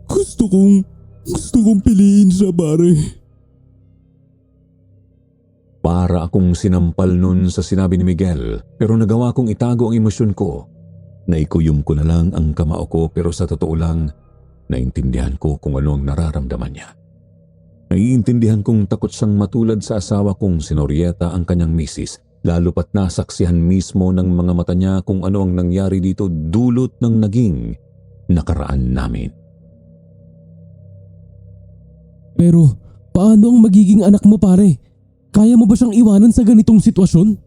Gusto kong piliin siya pare. Para akong sinampal nun sa sinabi ni Miguel pero nagawa kong itago ang emosyon ko. Naikuyom ko na lang ang kamao ko pero sa totoo lang, naintindihan ko kung ano ang nararamdaman niya. Naiintindihan kong takot siyang matulad sa asawa kong si Norieta ang kanyang misis, lalo pat nasaksihan mismo ng mga mata niya kung ano ang nangyari dito dulot ng naging nakaraan namin. Pero paano ang magiging anak mo pare? Kaya mo ba siyang iwanan sa ganitong sitwasyon?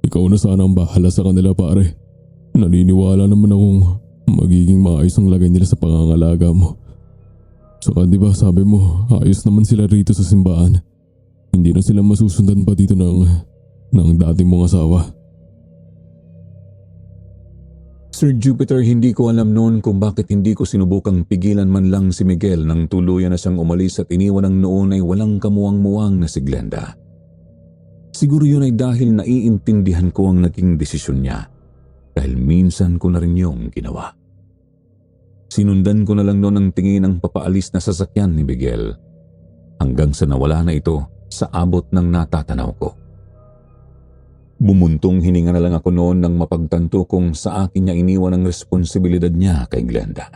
Ikaw na sana ang bahala sa kanila pare. Naniniwala naman akong magiging maayos ang lagay nila sa pangangalaga mo. Saka di ba sabi mo ayos naman sila rito sa simbahan. Hindi na sila masusundan pa dito ng dating mong asawa. Sir Jupiter, hindi ko alam noon kung bakit hindi ko sinubukang pigilan man lang si Miguel nang tuluyan na siyang umalis at iniwan ng noon ay walang kamuwang-muwang na si Glenda. Siguro yun ay dahil naiintindihan ko ang naging desisyon niya dahil minsan ko na rin yung ginawa. Sinundan ko na lang noon ang tingin ang papaalis na sasakyan ni Miguel hanggang sa nawala na ito sa abot ng natatanaw ko. Bumuntong hininga na lang ako noon nang mapagtanto kung sa akin niya iniwan ang responsibilidad niya kay Glenda.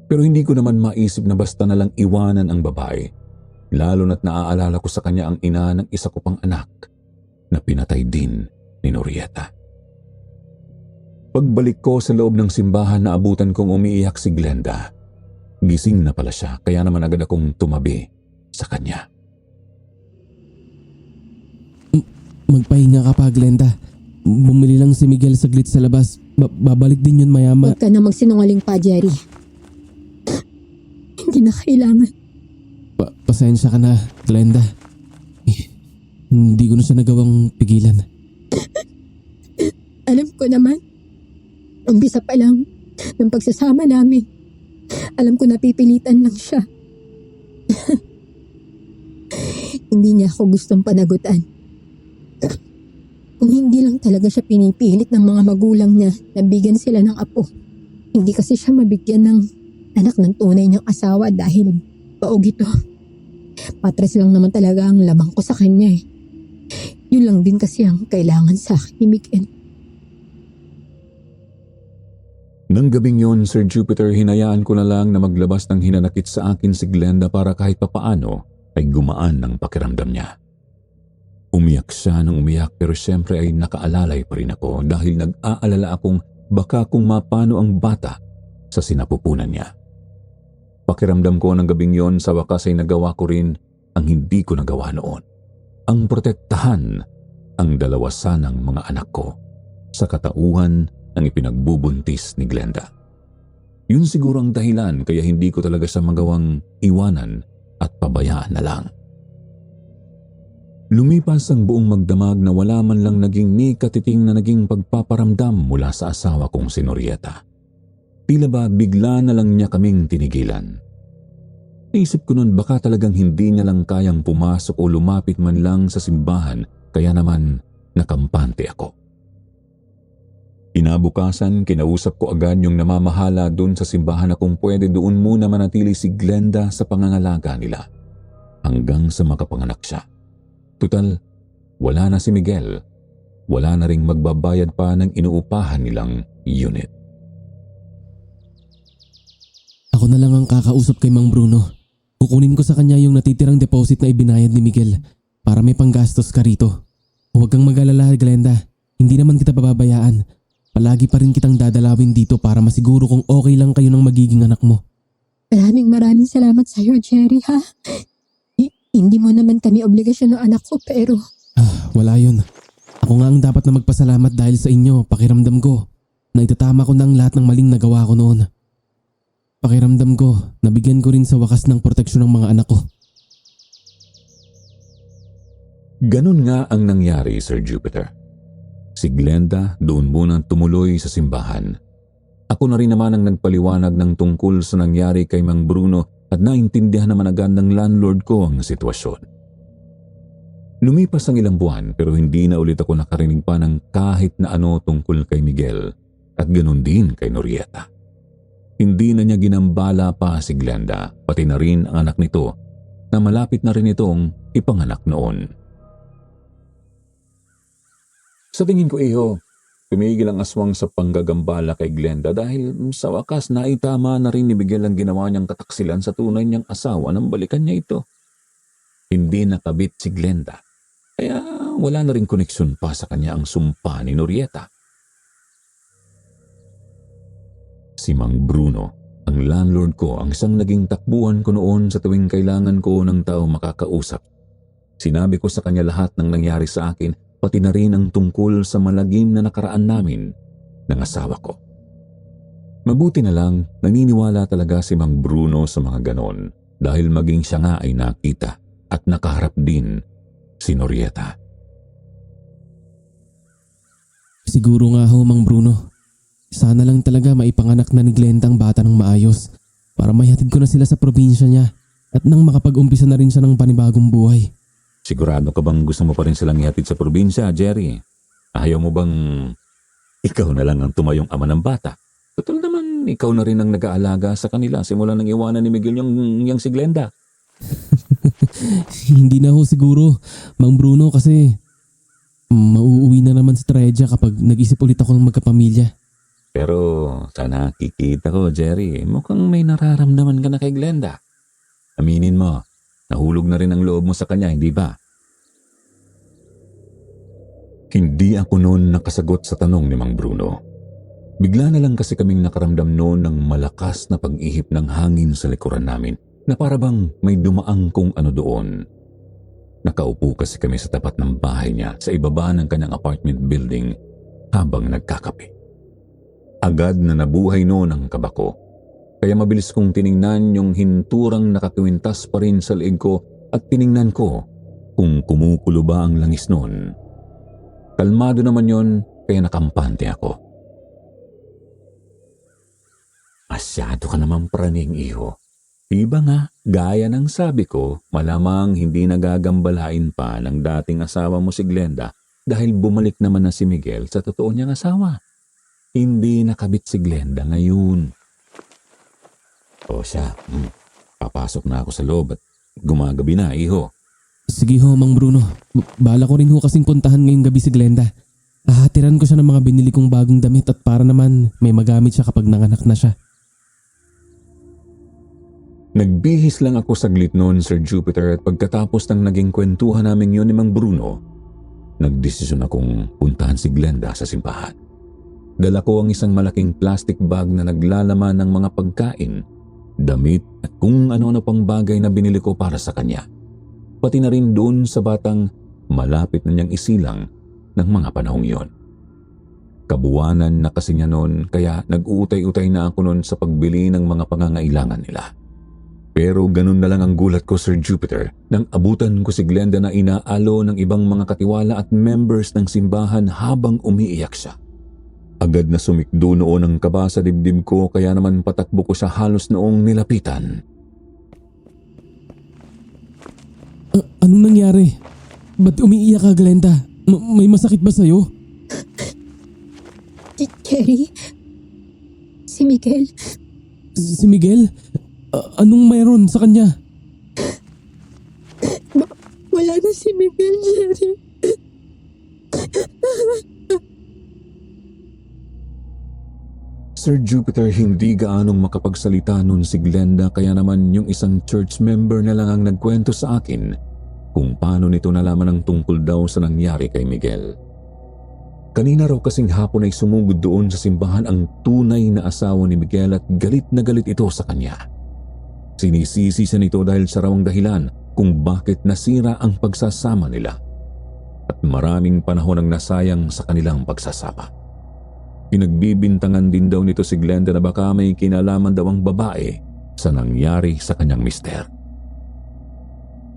Pero hindi ko naman maisip na basta na lang iwanan ang babae, lalo na't naaalala ko sa kanya ang ina ng isa ko pang anak na pinatay din ni Norieta. Pagbalik ko sa loob ng simbahan na abutan kong umiiyak si Glenda. Gising na pala siya kaya naman agad akong tumabi sa kanya. Magpahinga ka pa Glenda. Bumili lang si Miguel saglit sa labas. Babalik din yun maya-maya. Huwag ka na magsinungaling pa, Jerry. Hindi na kailangan. Pasensya ka na, Glenda. Hindi ko na siya nagawang pigilan. Alam ko naman. Umpisa pa lang ng pagsasama namin. Alam ko napipilitan lang siya. Hindi niya ako gustong panagutan. Kung hindi lang talaga siya pinipilit ng mga magulang niya na bigyan sila ng apo. Hindi kasi siya mabigyan ng anak ng tunay niyang asawa dahil baog ito. Patres lang naman talaga ang lamang ko sa kanya eh. Yun lang din kasi ang kailangan sa akin ni Miguel. Nang gabing yon, Sir Jupiter, hinayaan ko na lang na maglabas ng hinanakit sa akin si Glenda para kahit papaano ay gumaan ng pakiramdam niya. Umiyak siya ng umiyak pero siyempre ay nakaalalay pa rin ako dahil nag-aalala akong baka kung mapano ang bata sa sinapupunan niya. Pakiramdam ko ng gabing yon sa wakas ay nagawa ko rin ang hindi ko nagawa noon. Ang protektahan ang dalawa sanang mga anak ko sa katauhan ng ipinagbubuntis ni Glenda. Yun siguro ang dahilan kaya hindi ko talaga siya magawang iwanan at pabayaan na lang. Lumipas ang buong magdamag na wala man lang naging ni katiting na naging pagpaparamdam mula sa asawa kong si Norieta. Tila ba bigla na lang niya kaming tinigilan. Naisip ko nun baka talagang hindi niya lang kayang pumasok o lumapit man lang sa simbahan kaya naman nakampante ako. Kinabukasan, kinausap ko agad yung namamahala doon sa simbahan na kung pwede doon muna manatili si Glenda sa pangangalaga nila hanggang sa makapanganak siya. Tutal, wala na si Miguel. Wala na ring magbabayad pa ng inuupahan nilang unit. Ako na lang ang kakausap kay Mang Bruno. Kukunin ko sa kanya yung natitirang deposit na ibinayad ni Miguel para may panggastos ka rito. Huwag kang mag-alala, Glenda. Hindi naman kita pababayaan. Palagi pa rin kitang dadalawin dito para masiguro kung okay lang kayo ng magiging anak mo. Maraming salamat sa iyo, Jerry, ha? Hindi mo naman kami obligasyon ng anak ko pero... Wala yun. Ako nga ang dapat na magpasalamat dahil sa inyo. Pakiramdam ko na itatama ko na ang lahat ng maling nagawa ko noon. Pakiramdam ko, nabigyan ko rin sa wakas ng proteksyon ng mga anak ko. Ganun nga ang nangyari, Sir Jupiter. Si Glenda doon muna tumuloy sa simbahan. Ako na rin naman ang nagpaliwanag ng tungkol sa nangyari kay Mang Bruno at naintindihan naman agad ng landlord ko ang sitwasyon. Lumipas ang ilang buwan pero hindi na ulit ako nakarinig pa ng kahit na ano tungkol kay Miguel at ganun din kay Norieta. Hindi na niya ginambala pa si Glenda, pati na rin ang anak nito na malapit na rin itong ipanganak noon. Sa tingin ko, iho, tumigil ang aswang sa panggagambala kay Glenda dahil sa wakas naitama na rin ni Miguel ang ginawa niyang kataksilan sa tunay niyang asawa nang balikan niya ito. Hindi nakabit si Glenda, kaya wala na rin koneksyon pa sa kanya ang sumpa ni Norieta. Si Mang Bruno, ang landlord ko, ang isang naging takbuhan ko noon sa tuwing kailangan ko ng tao makakausap. Sinabi ko sa kanya lahat ng nangyari sa akin, pati na rin ang tungkol sa malagim na nakaraan namin ng asawa ko. Mabuti na lang, naniniwala talaga si Mang Bruno sa mga ganon dahil maging siya nga ay nakita at nakaharap din si Norieta. Siguro nga ho, Mang Bruno. Sana lang talaga maipanganak na ni Glenda ang bata ng maayos para maihatid ko na sila sa probinsya niya at nang makapag-umpisa na rin siya ng panibagong buhay. Sigurado ka bang gusto mo pa rin silang ihatid sa probinsya, Jerry? Ayaw mo bang ikaw na lang ang tumayong ama ng bata? Total naman, ikaw na rin ang nag-aalaga sa kanila simula nang iwanan ni Miguel yung si Glenda. Hindi na ho siguro, Mang Bruno, kasi mauuwi na naman sa trahedya kapag nag-isip ulit ako ng magkapamilya. Pero sa nakikita ko, Jerry, mukhang may nararamdaman ka na kay Glenda. Aminin mo, nahulog na rin ang loob mo sa kanya, hindi ba? Hindi ako noon nakasagot sa tanong ni Mang Bruno. Bigla na lang kasi kaming nakaramdam noon ng malakas na pag-ihip ng hangin sa likuran namin na para bang may dumaang kung ano doon. Nakaupo kasi kami sa tapat ng bahay niya sa ibaba ng kanyang apartment building habang nagkakape. Agad na nabuhay noon ang kaba ko. Kaya mabilis kong tiningnan yung hinturang nakakwintas pa rin sa leeg ko at tiningnan ko kung kumukulo ba ang langis noon. Kalmado naman yon kaya nakampante ako. Masyado ka naman praning, iho. Diba nga, gaya ng sabi ko, malamang hindi nagagambalain pa ng dating asawa mo si Glenda dahil bumalik naman na si Miguel sa totoo niyang asawa. Hindi nakabit si Glenda ngayon. O siya, papasok na ako sa loob at gumagabi na, iho. Sige ho, Mang Bruno. Bala ko rin ho kasing puntahan ngayong gabi si Glenda. Hahatiran ko siya ng mga binili kong bagong damit at para naman may magamit siya kapag nanganak na siya. Nagbihis lang ako saglit noon, Sir Jupiter, at pagkatapos ng naging kwentuhan namin yun ni Mang Bruno, nagdesisyon akong puntahan si Glenda sa simbahan. Dala ko ang isang malaking plastic bag na naglalaman ng mga pagkain, damit at kung ano-ano pang bagay na binili ko para sa kanya. Pati na rin doon sa batang malapit na niyang isilang ng mga panahong yon. Kabuwanan na kasi niya noon kaya nag-uutay-utay na ako noon sa pagbili ng mga pangangailangan nila. Pero ganun na lang ang gulat ko, Sir Jupiter, nang abutan ko si Glenda na inaalo ng ibang mga katiwala at members ng simbahan habang umiiyak siya. Agad na sumikdo noon ang kaba sa dibdib ko kaya naman patakbo ko siya halos noong nilapitan. Anong nangyari? Ba't umiiyak ka, Glenda? May masakit ba sa'yo? Jerry? Si Miguel? Si Miguel? Anong mayroon sa kanya? Wala na si Miguel, Jerry. Sir Jupiter, hindi gaanong makapagsalita noon si Glenda kaya naman yung isang church member na lang ang nagkwento sa akin kung paano nito nalaman ang tungkol daw sa nangyari kay Miguel. Kanina raw kasing hapon ay sumugod doon sa simbahan ang tunay na asawa ni Miguel at galit na galit ito sa kanya. Sinisisi siya nito dahil sa rawang dahilan kung bakit nasira ang pagsasama nila at maraming panahon ang nasayang sa kanilang pagsasama. Pinagbibintangan din daw nito si Glenda na baka may kinalaman daw ang babae sa nangyari sa kanyang mister.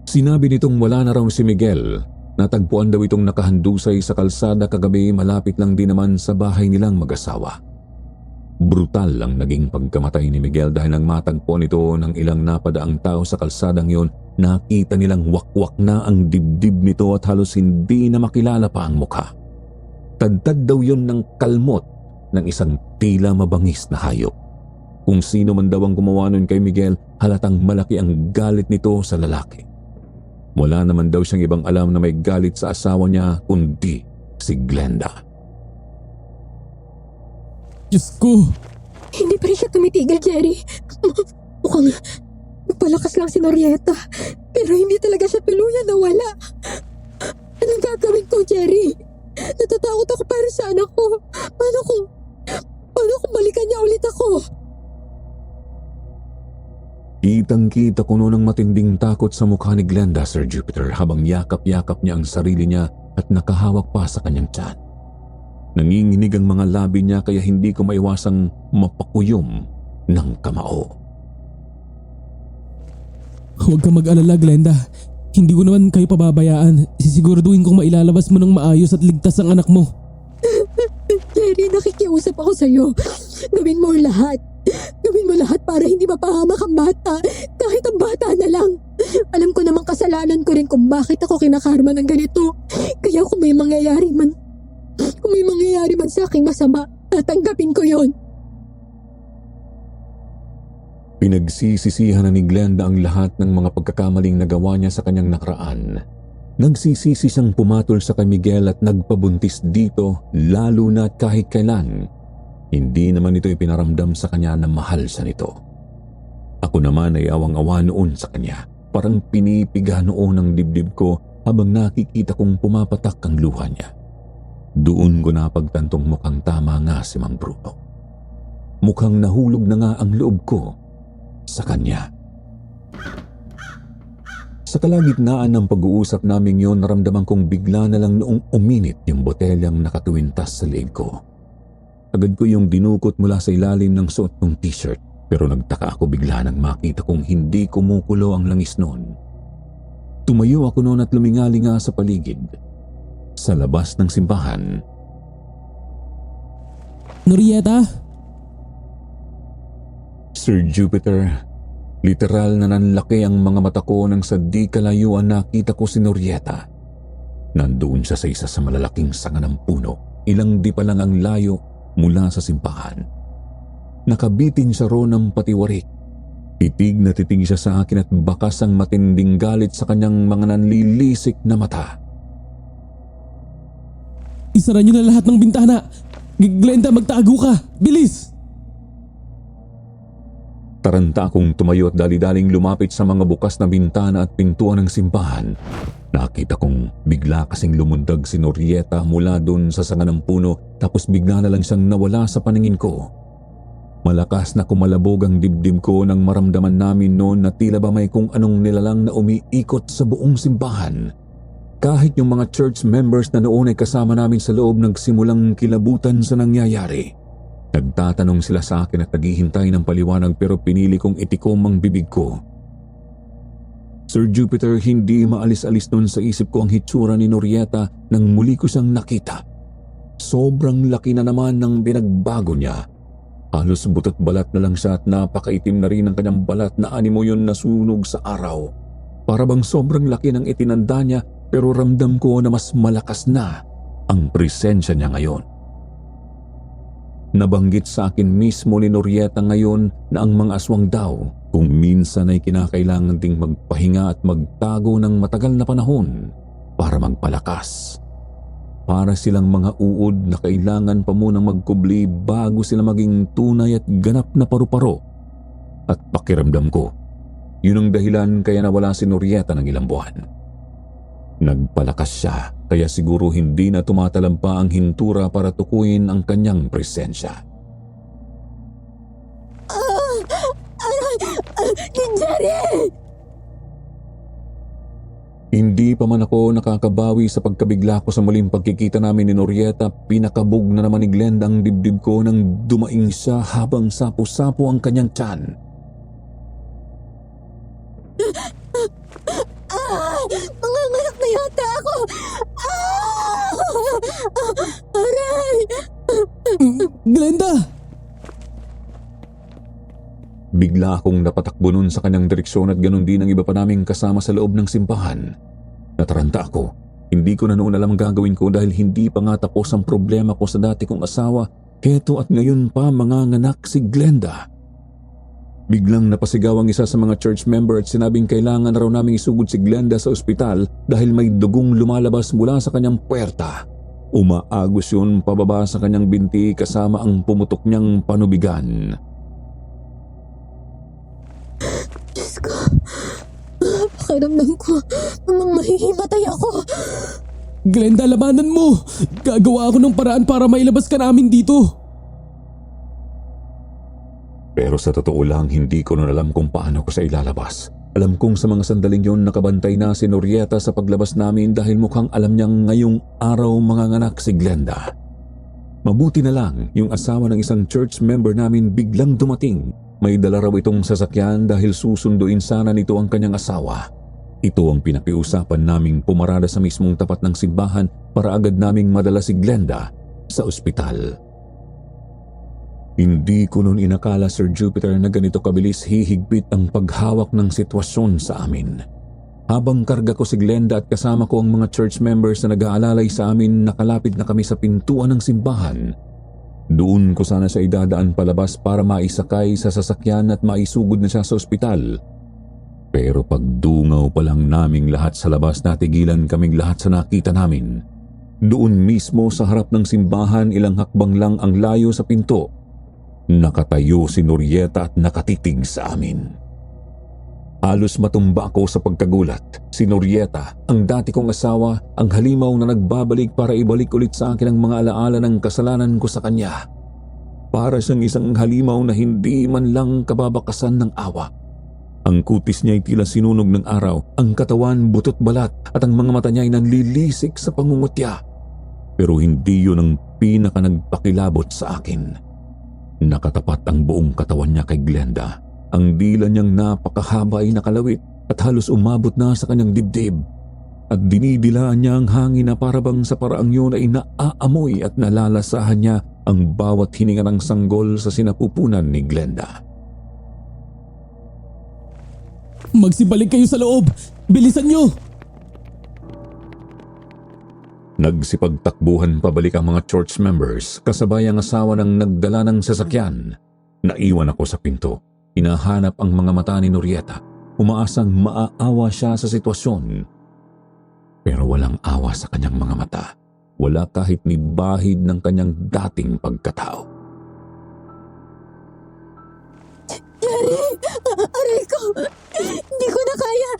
Sinabi nitong wala na raw si Miguel. Natagpuan daw itong nakahandusay sa kalsada kagabi malapit lang din naman sa bahay nilang mag-asawa. Brutal ang naging pagkamatay ni Miguel dahil nang matagpuan ito ng ilang napadaang tao sa kalsadang yon, nakita nilang wakwak na ang dibdib nito at halos hindi na makilala pa ang mukha. Tadtad daw yon ng kalmot ng isang tila mabangis na hayop. Kung sino man daw ang gumawa nun kay Miguel, halatang malaki ang galit nito sa lalaki. Wala naman daw siyang ibang alam na may galit sa asawa niya kundi si Glenda. Diyos ko! Hindi pa rin siya tumitigil, Jerry. Mukhang palakas lang si Norieta. Pero hindi talaga siya tuluyan na wala. Anong gagawin ko, Jerry? Natatakot ako para sa anak ko. Paano kung balikan niya ulit ako? Kitang-kita ko noon ang matinding takot sa mukha ni Glenda, Sir Jupiter, habang yakap-yakap niya ang sarili niya at nakahawak pa sa kanyang tiyan. Nanginginig ang mga labi niya kaya hindi ko maiwasang mapakuyom ng kamao. Huwag ka mag-alala, Glenda. Hindi ko naman kayo pababayaan. Sisiguraduhin kong mailalabas mo ng maayos at ligtas ang anak mo. Jerry, nakikiusap ako sa'yo. Gawin mo lahat. Gawin mo lahat para hindi mapahamak ang bata. Kahit ang bata na lang. Alam ko namang kasalanan ko rin kung bakit ako kinakarma ng ganito. Kaya kung may mangyayari man sa aking masama, tatanggapin ko yon. Pinagsisisihan na ni Glenda ang lahat ng mga pagkakamaling nagawa niya sa kanyang nakaraan. Nagsisisi siyang pumatol sa kay Miguel at nagpabuntis dito lalo na kahit kailan. Hindi naman ito ipinaramdam sa kanya na mahal siya nito. Ako naman ay awang-awa noon sa kanya. Parang pinipiga noon ang dibdib ko habang nakikita kong pumapatak ang luha niya. Doon ko napagtantong mukhang tama nga si Mang Bruno. Mukhang nahulog na nga ang loob ko sa kanya. Sa kalagitnaan ng pag-uusap namin yon, naramdaman kong bigla na lang noong uminit yung botelyang nakatuwintas sa leeg ko. Agad ko yung dinukot mula sa ilalim ng suot ng t-shirt, pero nagtaka ako bigla nang makita kong hindi kumukulo ang langis noon. Tumayo ako noon at lumingalinga sa paligid. Sa labas ng simbahan. Norieta? Sir Jupiter, literal na nanlaki ang mga mata ko nang sa di kalayuan nakita ko si Norieta. Nandoon siya sa isa sa malalaking sanga ng puno. Ilang di pa lang ang layo mula sa simbahan. Nakabitin siya roon ng patiwarik. Titig na titig siya sa akin at bakas ang matinding galit sa kanyang mga nanlilisik na mata. Isara niyo na lahat ng bintana! Glenda, magtago ka! Bilis! Taranta akong tumayo at dali-daling lumapit sa mga bukas na bintana at pintuan ng simbahan. Nakita kong bigla kasing lumundag si Norieta mula doon sa sanga ng puno tapos bigla na lang siyang nawala sa paningin ko. Malakas na kumalabog ang dibdib ko nang maramdaman namin noon na tila ba may kung anong nilalang na umiikot sa buong simbahan. Kahit yung mga church members na noon ay kasama namin sa loob nagsimulang kilabutan sa nangyayari. Nagtatanong sila sa akin at naghihintay ng paliwanag pero pinili kong itikom ang bibig ko. Sir Jupiter, hindi maalis-alis noon sa isip ko ang hitsura ni Norieta nang muli ko siyang nakita. Sobrang laki na naman ng binagbago niya. Halos butot balat na lang siya at napakaitim na rin ang kanyang balat na animo yun na sunog sa araw. Para bang sobrang laki ng itinanda niya pero ramdam ko na mas malakas na ang presensya niya ngayon. Nabanggit sa akin mismo ni Norieta ngayon na ang mga aswang daw kung minsan ay kinakailangan ding magpahinga at magtago ng matagal na panahon para magpalakas. Para silang mga uod na kailangan pa munang magkubli bago sila maging tunay at ganap na paru-paro. At pakiramdam ko, yun ang dahilan kaya nawala si Norieta ng ilang buwan. Nagpalakas siya kaya siguro hindi na tumatalampa ang hintura para tukuyin ang kanyang presensya. Jerry! Hindi pa man ako nakakabawi sa pagkabigla ko sa muling pagkikita namin ni Norieta, pinakabog na naman ni Glenda ang dibdib ko nang dumaing siya habang sapo-sapo ang kanyang tiyan. Manganganak na yata ako! Aray! Glenda! Bigla akong napatakbo nun sa kanyang direksyon at ganun din ang iba pa naming kasama sa loob ng simbahan. Nataranta ako. Hindi ko na noon alam ang gagawin ko dahil hindi pa nga tapos ang problema ko sa dati kong asawa. Heto at ngayon pa manganganak si Glenda. Biglang napasigaw ang isa sa mga church member at sinabing kailangan raw naming isugod si Glenda sa ospital dahil may dugong lumalabas mula sa kanyang puwerta. Umaagos yun pababa sa kanyang binti kasama ang pumutok niyang panubigan. Diyos ko, pakiramdam ko, mahihimatay ako. Glenda, labanan mo! Gagawa ako ng paraan para mailabas ka namin dito. Pero sa totoo lang, hindi ko na alam kung paano ko sa ilalabas. Alam kong sa mga sandaling yon nakabantay na si Norieta sa paglabas namin dahil mukhang alam niyang ngayong araw manganganak si Glenda. Mabuti na lang yung asawa ng isang church member namin biglang dumating. May dala raw itong sasakyan dahil susunduin sana nito ang kanyang asawa. Ito ang pinakiusapan naming pumarada sa mismong tapat ng simbahan para agad naming madala si Glenda sa ospital. Hindi ko noon inakala, Sir Jupiter, na ganito kabilis hihigpit ang paghawak ng sitwasyon sa amin. Habang karga ko si Glenda at kasama ko ang mga church members na nag-aalalay sa amin, nakalapit na kami sa pintuan ng simbahan. Doon ko sana siya idadaan palabas para maisakay sa sasakyan at maisugod na siya sa ospital. Pero pagdungaw pa lang naming lahat sa labas, natigilan kaming lahat sa nakita namin. Doon mismo sa harap ng simbahan, ilang hakbang lang ang layo sa pinto, nakatayo si Norieta at nakatitig sa amin. Halos matumba ako sa pagkagulat. Si Norieta, ang dati kong asawa, ang halimaw na nagbabalik para ibalik ulit sa akin ang mga alaala ng kasalanan ko sa kanya. Para siyang isang halimaw na hindi man lang kababakasan ng awa. Ang kutis niya ay tila sinunog ng araw, ang katawan butot balat at ang mga mata niya ay nanlilisik sa pangungutya. Pero hindi yun ang pinaka nagpakilabot sa akin. Nakatapat ang buong katawan niya kay Glenda. Ang dila niyang napakahaba ay nakalawit at halos umabot na sa kanyang dibdib. At dinidilaan niya ang hangin na parabang sa paraang yun ay naaamoy at nalalasahan niya ang bawat hininga ng sanggol sa sinapupunan ni Glenda. Magsibalik kayo sa loob! Bilisan nyo! Nagsipagtakbuhan pabalik ang mga church members kasabay ang asawa ng nagdala ng sasakyan. Naiwan ako sa pinto. Hinahanap ang mga mata ni Norieta. Umaasang maaawa siya sa sitwasyon. Pero walang awa sa kanyang mga mata. Wala kahit ni bahid ng kanyang dating pagkatao. Jerry! Aray ko! Hindi ko na kaya!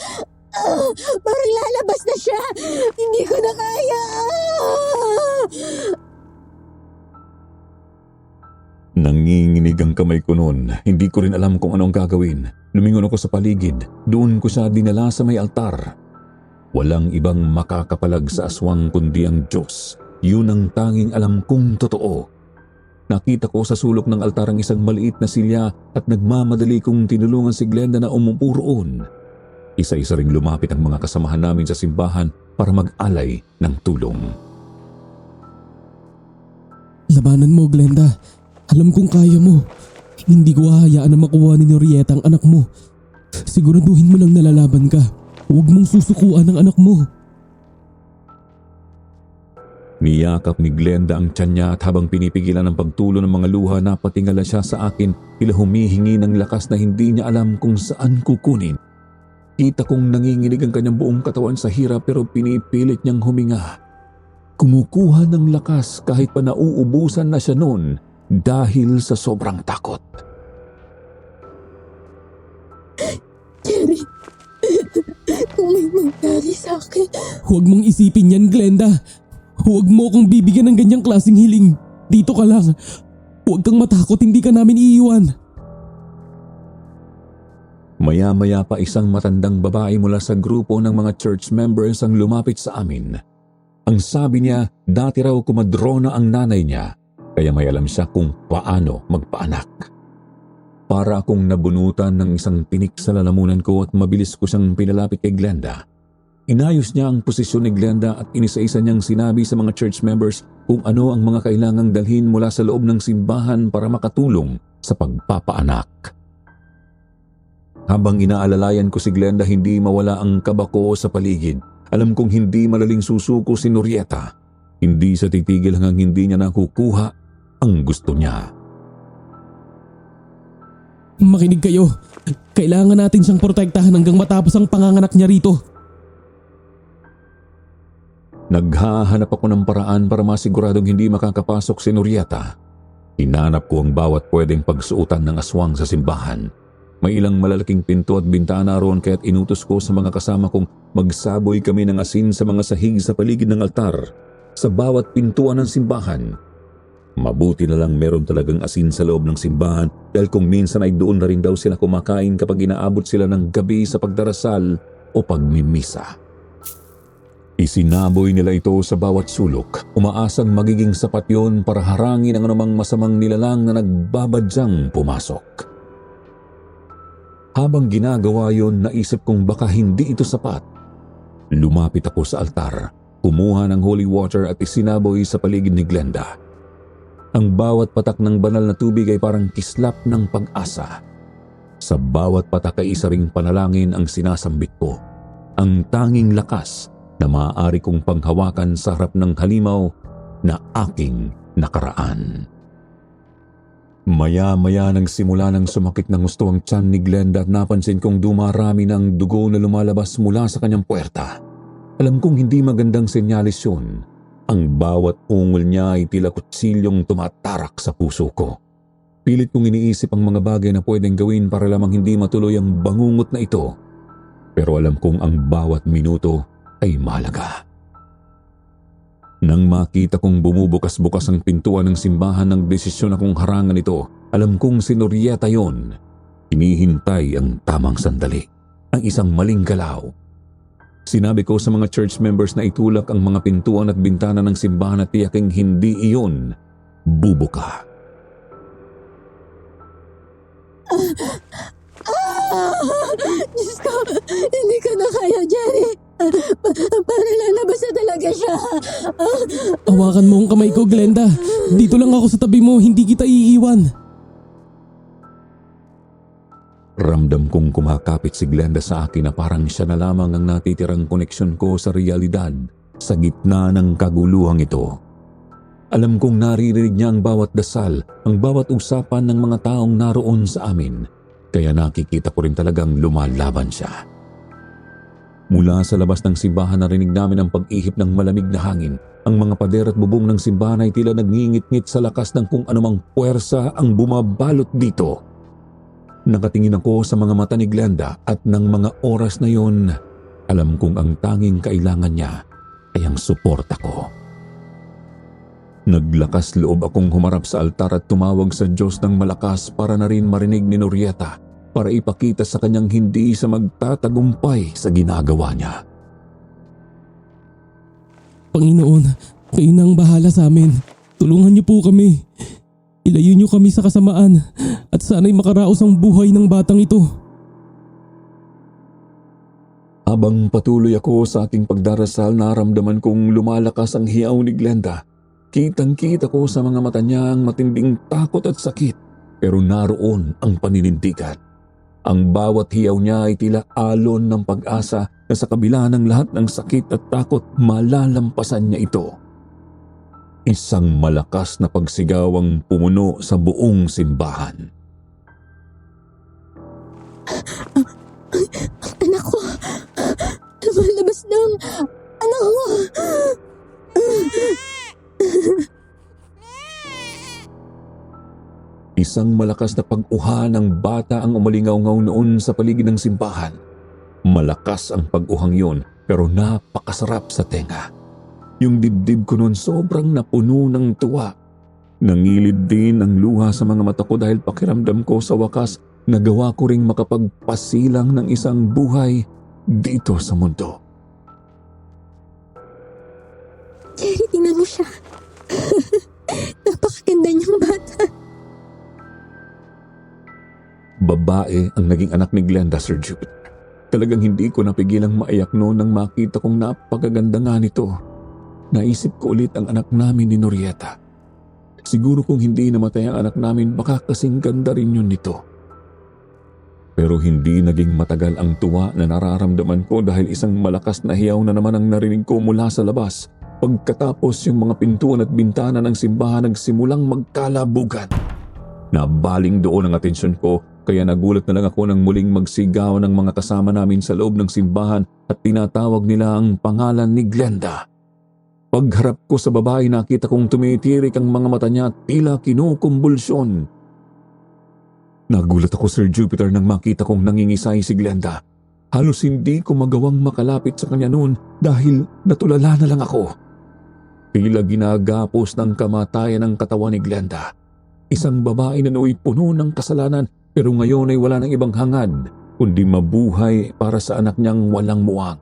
Parang lalabas na siya! Hindi ko na kaya! Nanginginig ang kamay ko noon. Hindi ko rin alam kung anong gagawin. Lumingon ako sa paligid. Doon ko siya dinala sa may altar. Walang ibang makakapalag sa aswang kundi ang Diyos. Yun ang tanging alam kong totoo. Nakita ko sa sulok ng altar ang isang maliit na silya at nagmamadali kong tinulungan si Glenda na umupo roon. Isa-isa ring lumapit ang mga kasamahan namin sa simbahan para mag-alay ng tulong. Labanan mo, Glenda. Alam kong kaya mo. Hindi ko hahayaan na makuha ni Norieta ang anak mo. Siguraduhin mo lang nalalaban ka. Huwag mong susukuan ang anak mo. Niyakap ni Glenda ang tiyan niya at habang pinipigilan ang pagtulo ng mga luha, napatingala siya sa akin, tila humihingi ng lakas na hindi niya alam kung saan kukunin. Kita kong nanginginig ang kanyang buong katawan sa hirap pero pinipilit niyang huminga. Kumukuha ng lakas kahit pa nauubusan na siya noon dahil sa sobrang takot. Jerry! Kung may mangyari sa akin... Huwag mong isipin yan, Glenda. Huwag mo akong bibigyan ng ganyang klaseng hiling. Dito ka lang. Huwag kang matakot, hindi ka namin iiwan. Maya-maya pa isang matandang babae mula sa grupo ng mga church members ang lumapit sa amin. Ang sabi niya, dati raw kumadrona ang nanay niya, kaya may alam siya kung paano magpaanak. Para akong nabunutan ng isang tinik sa lalamunan ko at mabilis ko siyang pinalapit kay Glenda. Inayos niya ang posisyon ni Glenda at inisa-isa niyang sinabi sa mga church members kung ano ang mga kailangang dalhin mula sa loob ng simbahan para makatulong sa pagpapaanak. Habang inaalalayan ko si Glenda, hindi mawala ang kaba ko sa paligid. Alam kong hindi malaling susuko si Norieta. Hindi sa titigil hanggang hindi niya nakukuha ang gusto niya. Makinig kayo. Kailangan natin siyang protektahan hanggang matapos ang panganganak niya rito. Naghahanap ako ng paraan para masiguradong hindi makakapasok si Norieta. Hinanap ko ang bawat pwedeng pagsuotan ng aswang sa simbahan. May ilang malalaking pinto at bintana roon kaya't inutos ko sa mga kasama kong magsaboy kami ng asin sa mga sahig sa paligid ng altar sa bawat pintuan ng simbahan. Mabuti na lang meron talagang asin sa loob ng simbahan dahil kung minsan ay doon na rin daw sila kumakain kapag inaabot sila ng gabi sa pagdarasal o pagmimisa. Isinaboy nila ito sa bawat sulok. Umaasang magiging sapat yun para harangin ang anumang masamang nilalang na nagbabadyang pumasok. Habang ginagawa yon, naisip kong baka hindi ito sapat. Lumapit ako sa altar, kumuha ng holy water at isinaboy sa paligid ni Glenda. Ang bawat patak ng banal na tubig ay parang kislap ng pag-asa. Sa bawat patak ay isa ring panalangin ang sinasambit ko. Ang tanging lakas na maaari kong panghawakan sa harap ng halimaw na aking nakaraan. Maya-maya nang simula ng sumakit ng gusto ang tiyan ni Glenda at napansin kong dumarami ng dugo na lumalabas mula sa kanyang puwerta. Alam kong hindi magandang senyalis yun. Ang bawat ungol niya ay tila kutsilyong tumatarak sa puso ko. Pilit kong iniisip ang mga bagay na pwedeng gawin para lamang hindi matuloy ang bangungot na ito. Pero alam kong ang bawat minuto ay mahalaga. Nang makita kong bumubukas-bukas ang pintuan ng simbahan ng desisyon akong harangan ito, alam kong si Norieta yon. Hinihintay ang tamang sandali, ang isang maling galaw. Sinabi ko sa mga church members na itulak ang mga pintuan at bintana ng simbahan at tiyaking hindi iyon bubuka. Diyos ko, hindi ko na kaya, Jerry. Parang lalabas na talaga siya. Hawakan mo ang kamay ko, Glenda. Dito lang ako sa tabi mo, hindi kita iiwan. Ramdam kong kumakapit si Glenda sa akin na parang siya na lamang ang natitirang koneksyon ko sa realidad sa gitna ng kaguluhang ito. Alam kong naririnig niya ang bawat dasal, ang bawat usapan ng mga taong naroon sa amin. kaya nakikita ko rin talagang lumalaban siya. Mula sa labas ng simbahan narinig namin ang pag-ihip ng malamig na hangin. Ang mga pader at bubong ng simbahan ay tila nagngingit-ngit sa lakas ng kung anumang puwersa ang bumabalot dito. Nakatingin ako sa mga mata ni Glenda at ng mga oras na yon, alam kong ang tanging kailangan niya ay ang suporta ko. Naglakas loob akong humarap sa altar at tumawag sa Diyos ng malakas para na rin marinig ni Norieta para ipakita sa kanyang hindi sa magtatagumpay sa ginagawa niya. Panginoon, kayo na ang bahala sa amin. Tulungan niyo po kami. Ilayo niyo kami sa kasamaan at sana'y makaraos ang buhay ng batang ito. Habang patuloy ako sa aking pagdarasal, naramdaman kong lumalakas ang hiyaw ni Glenda. Kitang-kita ko sa mga mata niya ang matinding takot at sakit, pero naroon ang paninindigan. Ang bawat hiyaw niya ay tila alon ng pag-asa na sa kabila ng lahat ng sakit at takot, malalampasan niya ito. Isang malakas na pagsigaw ang pumuno sa buong simbahan. Anak ko! Lumalabas ng anak ko! Isang malakas na pag-uha ng bata ang umalingaw-ngaw noon sa paligid ng simbahan. Malakas ang pag-uhang yun pero napakasarap sa tenga. Yung dibdib ko noon sobrang napuno ng tuwa. Nangilid din ang luha sa mga mata ko dahil pakiramdam ko sa wakas nagawa ko ring makapagpasilang ng isang buhay dito sa mundo. Jerry, tingnan mo siya. Napakaganda niyang bata. Babae ang naging anak ni Glenda, Sir Jupiter. Talagang hindi ko napigilang maiyak noon nang makita kong napakaganda nga nito. Naisip ko ulit ang anak namin ni Norieta. Siguro kung hindi namatay ang anak namin, baka kasing ganda rin yun nito. Pero hindi naging matagal ang tuwa na nararamdaman ko dahil isang malakas na hiyaw na naman ang narinig ko mula sa labas. Pagkatapos yung mga pintuan at bintana ng simbahan nagsimulang magkalabugan. Nabaling doon ang atensyon ko kaya nagulat na lang ako nang muling magsigaw ng mga kasama namin sa loob ng simbahan at tinatawag nila ang pangalan ni Glenda. Pagharap ko sa babae nakita kong tumitirik ang mga mata niya at tila kinukumbulsyon. Nagulat ako, Sir Jupiter, nang makita kong nangingisay si Glenda. Halos hindi ko magawang makalapit sa kanya noon dahil natulala na lang ako. Tila ginagapos ng kamatayan ang katawan ni Glenda. Isang babae na nooy puno ng kasalanan pero ngayon ay wala ng ibang hangad kundi mabuhay para sa anak niyang walang muwang.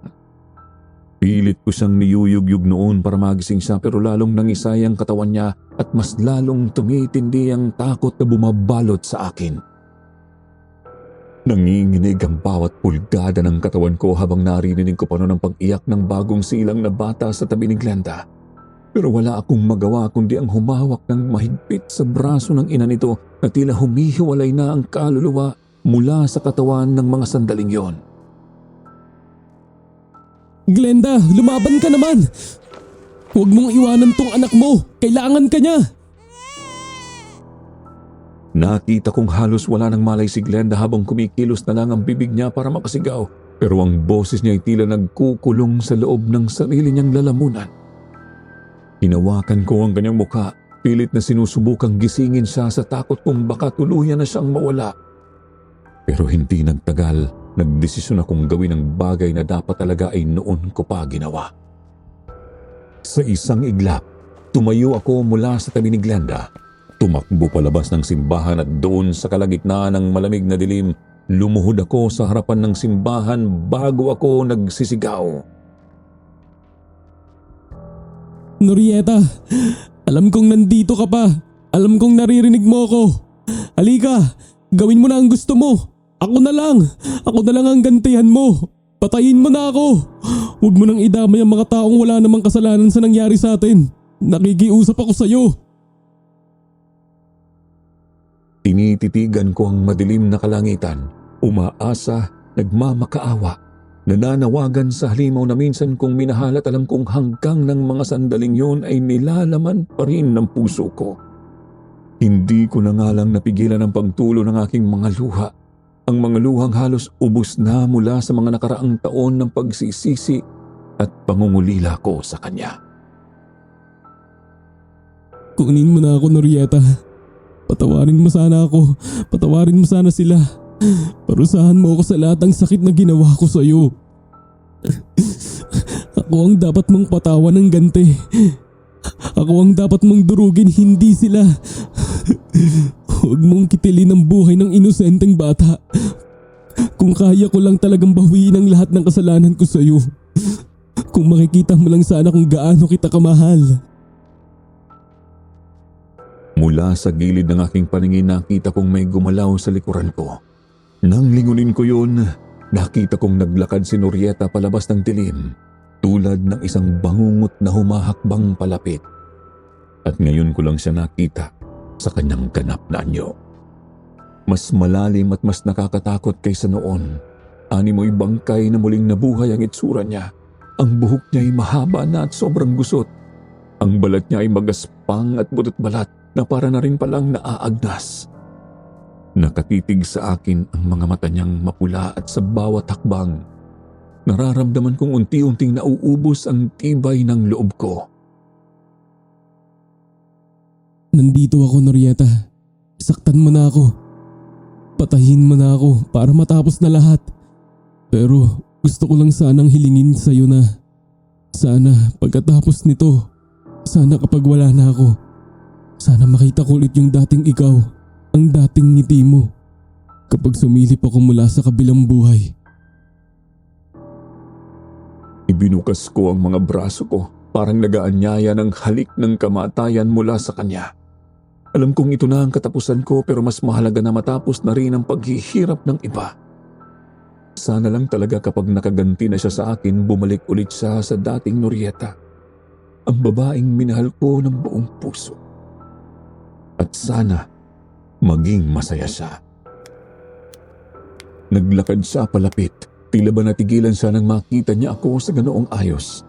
Pilit ko siyang niyuyugyug noon para magising siya pero lalong nangisay ang katawan niya at mas lalong tumitindi ang takot na bumabalot sa akin. Nanginginig ang bawat pulgada ng katawan ko habang naririnig ko pa noon ang pag-iyak ng bagong silang na bata sa tabi ni Glenda. Pero wala akong magawa kundi ang humawak ng mahigpit sa braso ng ina nito na tila humihiwalay na ang kaluluwa mula sa katawan ng mga sandaling yon. Glenda, lumaban ka naman! Huwag mong iwanan tong anak mo! Kailangan ka niya! Nakita kong halos wala nang malay si Glenda habang kumikilos na lang ang bibig niya para makasigaw. Pero ang boses niya ay tila nagkukulong sa loob ng sarili niyang lalamunan. Hinawakan ko ang kanyang mukha, pilit na sinusubukang gisingin siya sa takot kung baka tuluyan na siyang mawala. Pero hindi nagtagal, nagdesisyon akong gawin ang bagay na dapat talaga ay noon ko pa ginawa. Sa isang iglap, tumayo ako mula sa tabi ni Glenda. Tumakbo palabas ng simbahan at doon sa kalagitnaan ng malamig na dilim, lumuhod ako sa harapan ng simbahan bago ako nagsisigaw. Norieta, alam kong nandito ka pa. Alam kong naririnig mo ako. Halika, gawin mo na ang gusto mo. Ako na lang ang gantihan mo. Patayin mo na ako. Huwag mo nang idamay ang mga taong wala namang kasalanan sa nangyari sa atin. Nakikiusap ako sa'yo. Tinititigan ko ang madilim na kalangitan, umaasa, nagmamakaawa. Nananawagan sa halimaw na minsan kong minahal at alam kong hanggang ng mga sandaling yon ay nilalaman pa rin ng puso ko. Hindi ko na nga lang napigilan ang pagtulo ng aking mga luha. Ang mga luhang halos ubos na mula sa mga nakaraang taon ng pagsisisi at pangungulila ko sa kanya. Kunin mo na ako, Norieta. Patawarin mo sana ako. Patawarin mo sana sila. Parusahan mo ako sa lahat ng sakit na ginawa ko sa'yo. Ako ang dapat mong patawan ng ganti. Ako ang dapat mong durugin, hindi sila. Huwag mong kitilin ang buhay ng inosenteng bata. Kung kaya ko lang talagang bawiin ang lahat ng kasalanan ko sa'yo. Kung makikita mo lang sana kung gaano kita kamahal. Mula sa gilid ng aking paningin nakita kong may gumalaw sa likuran ko. Nang lingunin ko yun, nakita kong naglakad si Norieta palabas ng dilim, tulad ng isang bangungot na humahakbang palapit. At ngayon ko lang siya nakita sa kanyang ganap na anyo. Mas malalim at mas nakakatakot kaysa noon. Animoy bangkay na muling nabuhay ang itsura niya. Ang buhok niya ay mahaba na at sobrang gusot. Ang balat niya ay magaspang at butot balat na para na rin palang naaagnas. Nakatitig sa akin ang mga mata niyang mapula at sa bawat hakbang, nararamdaman kong unti-unting nauubos ang tibay ng loob ko. Nandito ako, Norieta. Saktan mo na ako. Patayin mo na ako para matapos na lahat. Pero gusto ko lang sanang hilingin sa'yo na sana pagkatapos nito, sana kapag wala na ako, sana makita ko ulit yung dating ikaw, ang dating ngiti mo, kapag sumilip ako mula sa kabilang buhay. Ibinukas ko ang mga braso ko, parang nagaanyaya ng halik ng kamatayan mula sa kanya. Alam kong ito na ang katapusan ko, pero mas mahalaga na matapos na rin ang paghihirap ng iba. Sana lang talaga kapag nakaganti na siya sa akin, bumalik ulit siya sa dating Norieta, ang babaeng minahal ko ng buong puso. At sana maging masaya siya. Naglakad siya palapit, tila ba natigilan siya nang makita niya ako sa ganoong ayos.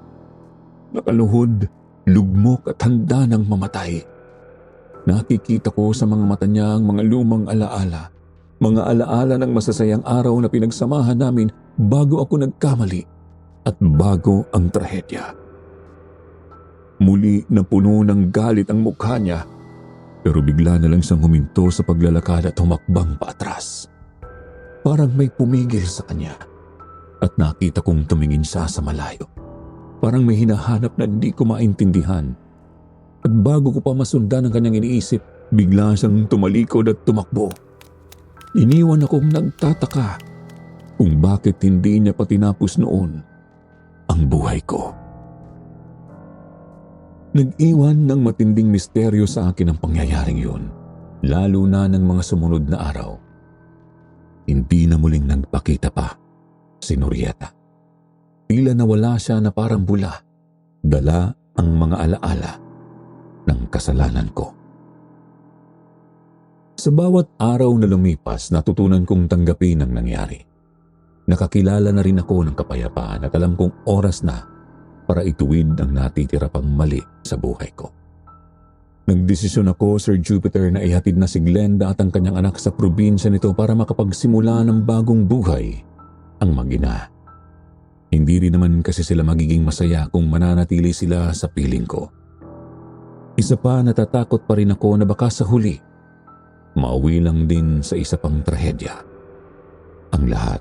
Nakaluhod, lugmok at handa ng mamatay. Nakikita ko sa mga mata niya ang mga lumang alaala, mga alaala ng masasayang araw na pinagsamahan namin bago ako nagkamali at bago ang trahedya. Muli na puno ng galit ang mukha niya, pero bigla na lang siyang huminto sa paglalakad at humakbang paatras. Parang may pumigil sa kanya at nakita kong tumingin siya sa malayo. Parang may hinahanap na hindi ko maintindihan. At bago ko pa masundan ang kanyang iniisip, bigla siyang tumalikod at tumakbo. Iniwan akong nagtataka kung bakit hindi niya pa tinapos noon ang buhay ko. Nag-iwan ng matinding misteryo sa akin ang pangyayaring yun, lalo na ng mga sumunod na araw. Hindi na muling nagpakita pa si Norieta. Tila nawala siya na parang bula, dala ang mga alaala ng kasalanan ko. Sa bawat araw na lumipas, natutunan kong tanggapin ang nangyari. Nakakilala na rin ako ng kapayapaan at alam kong oras na para ituwid ang natitira pang mali sa buhay ko. Nagdesisyon ako, Sir Jupiter, na ihatid na si Glenda at ang kanyang anak sa probinsya nito para makapagsimula ng bagong buhay ang mag-ina. Hindi rin naman kasi sila magiging masaya kung mananatili sila sa piling ko. Isa pa, natatakot pa rin ako na baka sa huli, mauwi lang din sa isa pang trahedya ang lahat.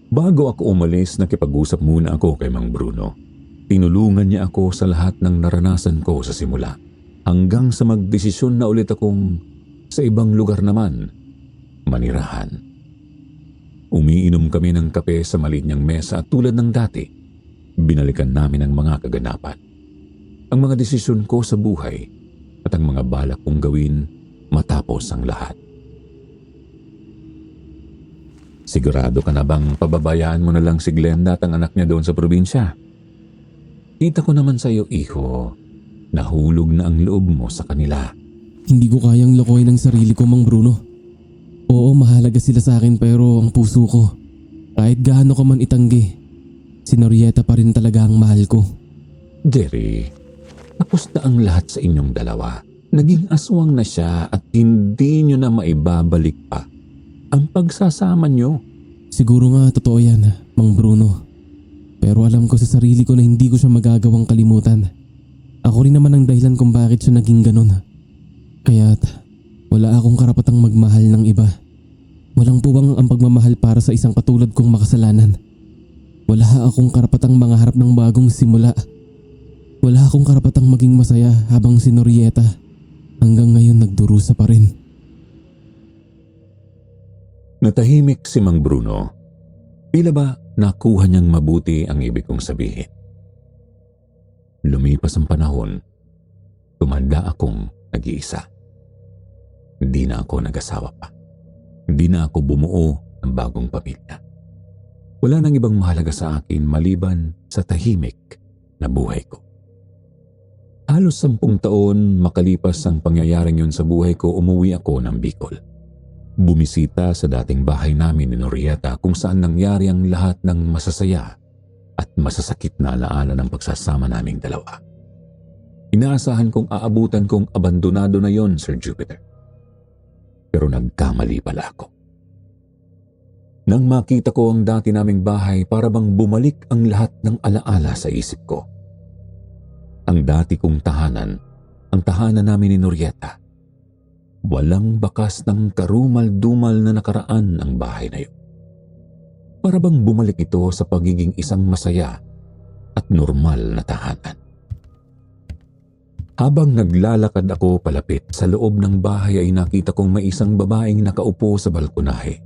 Bago ako umalis, nakipag-usap muna ako kay Mang Bruno. Tinulungan niya ako sa lahat ng naranasan ko sa simula, hanggang sa magdesisyon na ulit akong sa ibang lugar naman manirahan. Umiinom kami ng kape sa maliit niyang mesa at tulad ng dati, binalikan namin ang mga kaganapan, ang mga desisyon ko sa buhay at ang mga balak kong gawin matapos ang lahat. Sigurado ka na bang pababayaan mo na lang si Glenda at ang anak niya doon sa probinsya? Kita ko naman sa iyo, iho, nahulog na ang loob mo sa kanila. Hindi ko kayang lokohin ang sarili ko, Mang Bruno. Oo, mahalaga sila sa akin, pero ang puso ko, kahit gaano ko man itanggi, si Norieta pa rin talaga ang mahal ko. Jerry, tapos na ang lahat sa inyong dalawa. Naging aswang na siya at hindi nyo na maibabalik pa ang pagsasama nyo. Siguro nga totoo yan, Mang Bruno. Pero alam ko sa sarili ko na hindi ko siya magagawang kalimutan. Ako rin naman ang dahilan kung bakit siya naging ganun. Kaya't wala akong karapatang magmahal ng iba. Walang puwang ang pagmamahal para sa isang katulad kong makasalanan. Wala akong karapatang mangaharap ng bagong simula. Wala akong karapatang maging masaya habang si Norieta hanggang ngayon nagdurusa pa rin. Natahimik si Mang Bruno. Tila ba nakuha niyang mabuti ang ibig kong sabihin? Lumipas ang panahon, tumanda akong nag-iisa. Hindi na ako nag-asawa pa. Hindi na ako bumuo ng bagong pamilya. Wala nang ibang mahalaga sa akin maliban sa tahimik na buhay ko. Halos 10 taon makalipas ang pangyayaring yun sa buhay ko, umuwi ako ng Bicol. Bumisita sa dating bahay namin ni Norieta kung saan nangyari ang lahat ng masasaya at masasakit na alaala ng pagsasama naming dalawa. Inaasahan kong aabutan kong abandonado na yon, Sir Jupiter. Pero nagkamali pala ako. Nang makita ko ang dati naming bahay, para bang bumalik ang lahat ng alaala sa isip ko. Ang dati kong tahanan, ang tahanan namin ni Norieta. Walang bakas ng karumal-dumal na nakaraan ang bahay na yun. Para bang bumalik ito sa pagiging isang masaya at normal na tahanan. Habang naglalakad ako palapit sa loob ng bahay ay nakita kong may isang babaeng nakaupo sa balkonahe.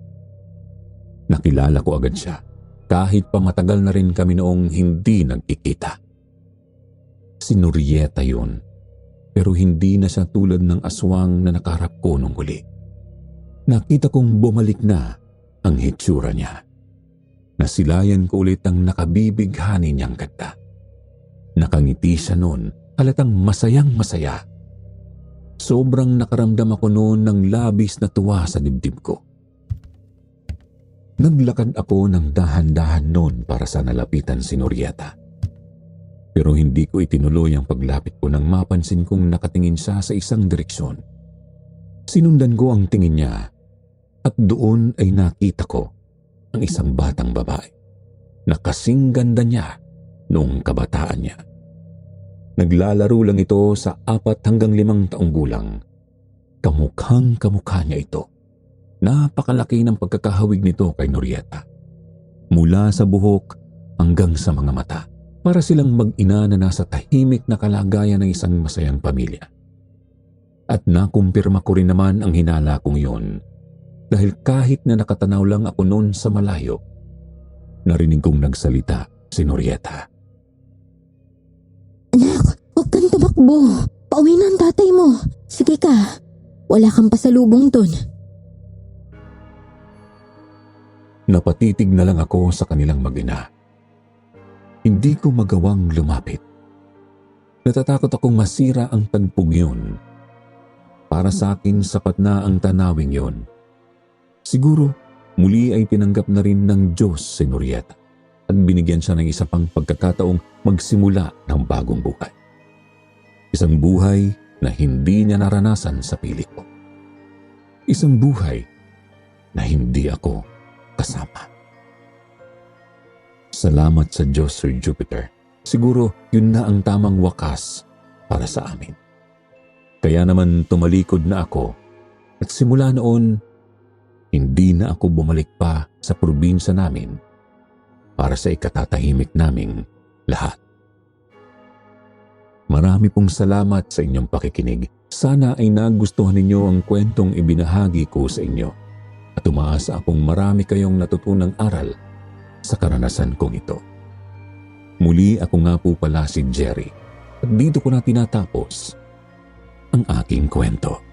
Nakilala ko agad siya kahit pa matagal na rin kami noong hindi nagkikita. Si Norieta yun, pero hindi na siya tulad ng aswang na nakaharap ko nung huli. Nakita kong bumalik na ang hitsura niya. Nasilayan ko ulit ang nakabibighani niyang ganda. Nakangiti siya noon, halatang masayang masaya. Sobrang nakaramdam ako noon ng labis na tuwa sa dibdib ko. Naglakad ako ng dahan-dahan noon para sa nalapitan si Norieta. Pero hindi ko itinuloy ang paglapit ko nang mapansin kong nakatingin siya sa isang direksyon. Sinundan ko ang tingin niya at doon ay nakita ko ang isang batang babae na kasing ganda niya noong kabataan niya. Naglalaro lang ito sa 4 hanggang 5 taong gulang. Kamukhang kamukha niya ito. Napakalaki ng pagkakahawig nito kay Norieta. Mula sa buhok hanggang sa mga mata. Para silang mag-ina na nasa tahimik na kalagayan ng isang masayang pamilya. At nakumpirma ko rin naman ang hinala kong iyon dahil kahit na nakatanaw lang ako noon sa malayo, narinig kong nagsalita si Norieta. Anak, huwag kang tumakbo. Pauwi na ang tatay mo. Sige ka, wala kang pasalubong dun. Napatitig na lang ako sa kanilang mag-ina. Hindi ko magawang lumapit. Natatakot akong masira ang tagpong yun. Para sa akin, sapat na ang tanawing yun. Siguro, muli ay tinanggap na rin ng Diyos si Norieta at binigyan siya ng isa pang pagkakataong magsimula ng bagong buhay. Isang buhay na hindi niya naranasan sa pilit ko. Isang buhay na hindi ako kasama. Salamat sa Diyos, Sir Jupiter. Siguro yun na ang tamang wakas para sa amin. Kaya naman tumalikod na ako at simula noon, hindi na ako bumalik pa sa probinsya namin para sa ikatatahimik naming lahat. Marami pong salamat sa inyong pakikinig. Sana ay nagustuhan ninyo ang kwentong ibinahagi ko sa inyo at umaasa akong marami kayong natutunang aral sa karanasan kong ito. Muli ako nga po pala si Jerry at dito ko na tinatapos ang aking kwento.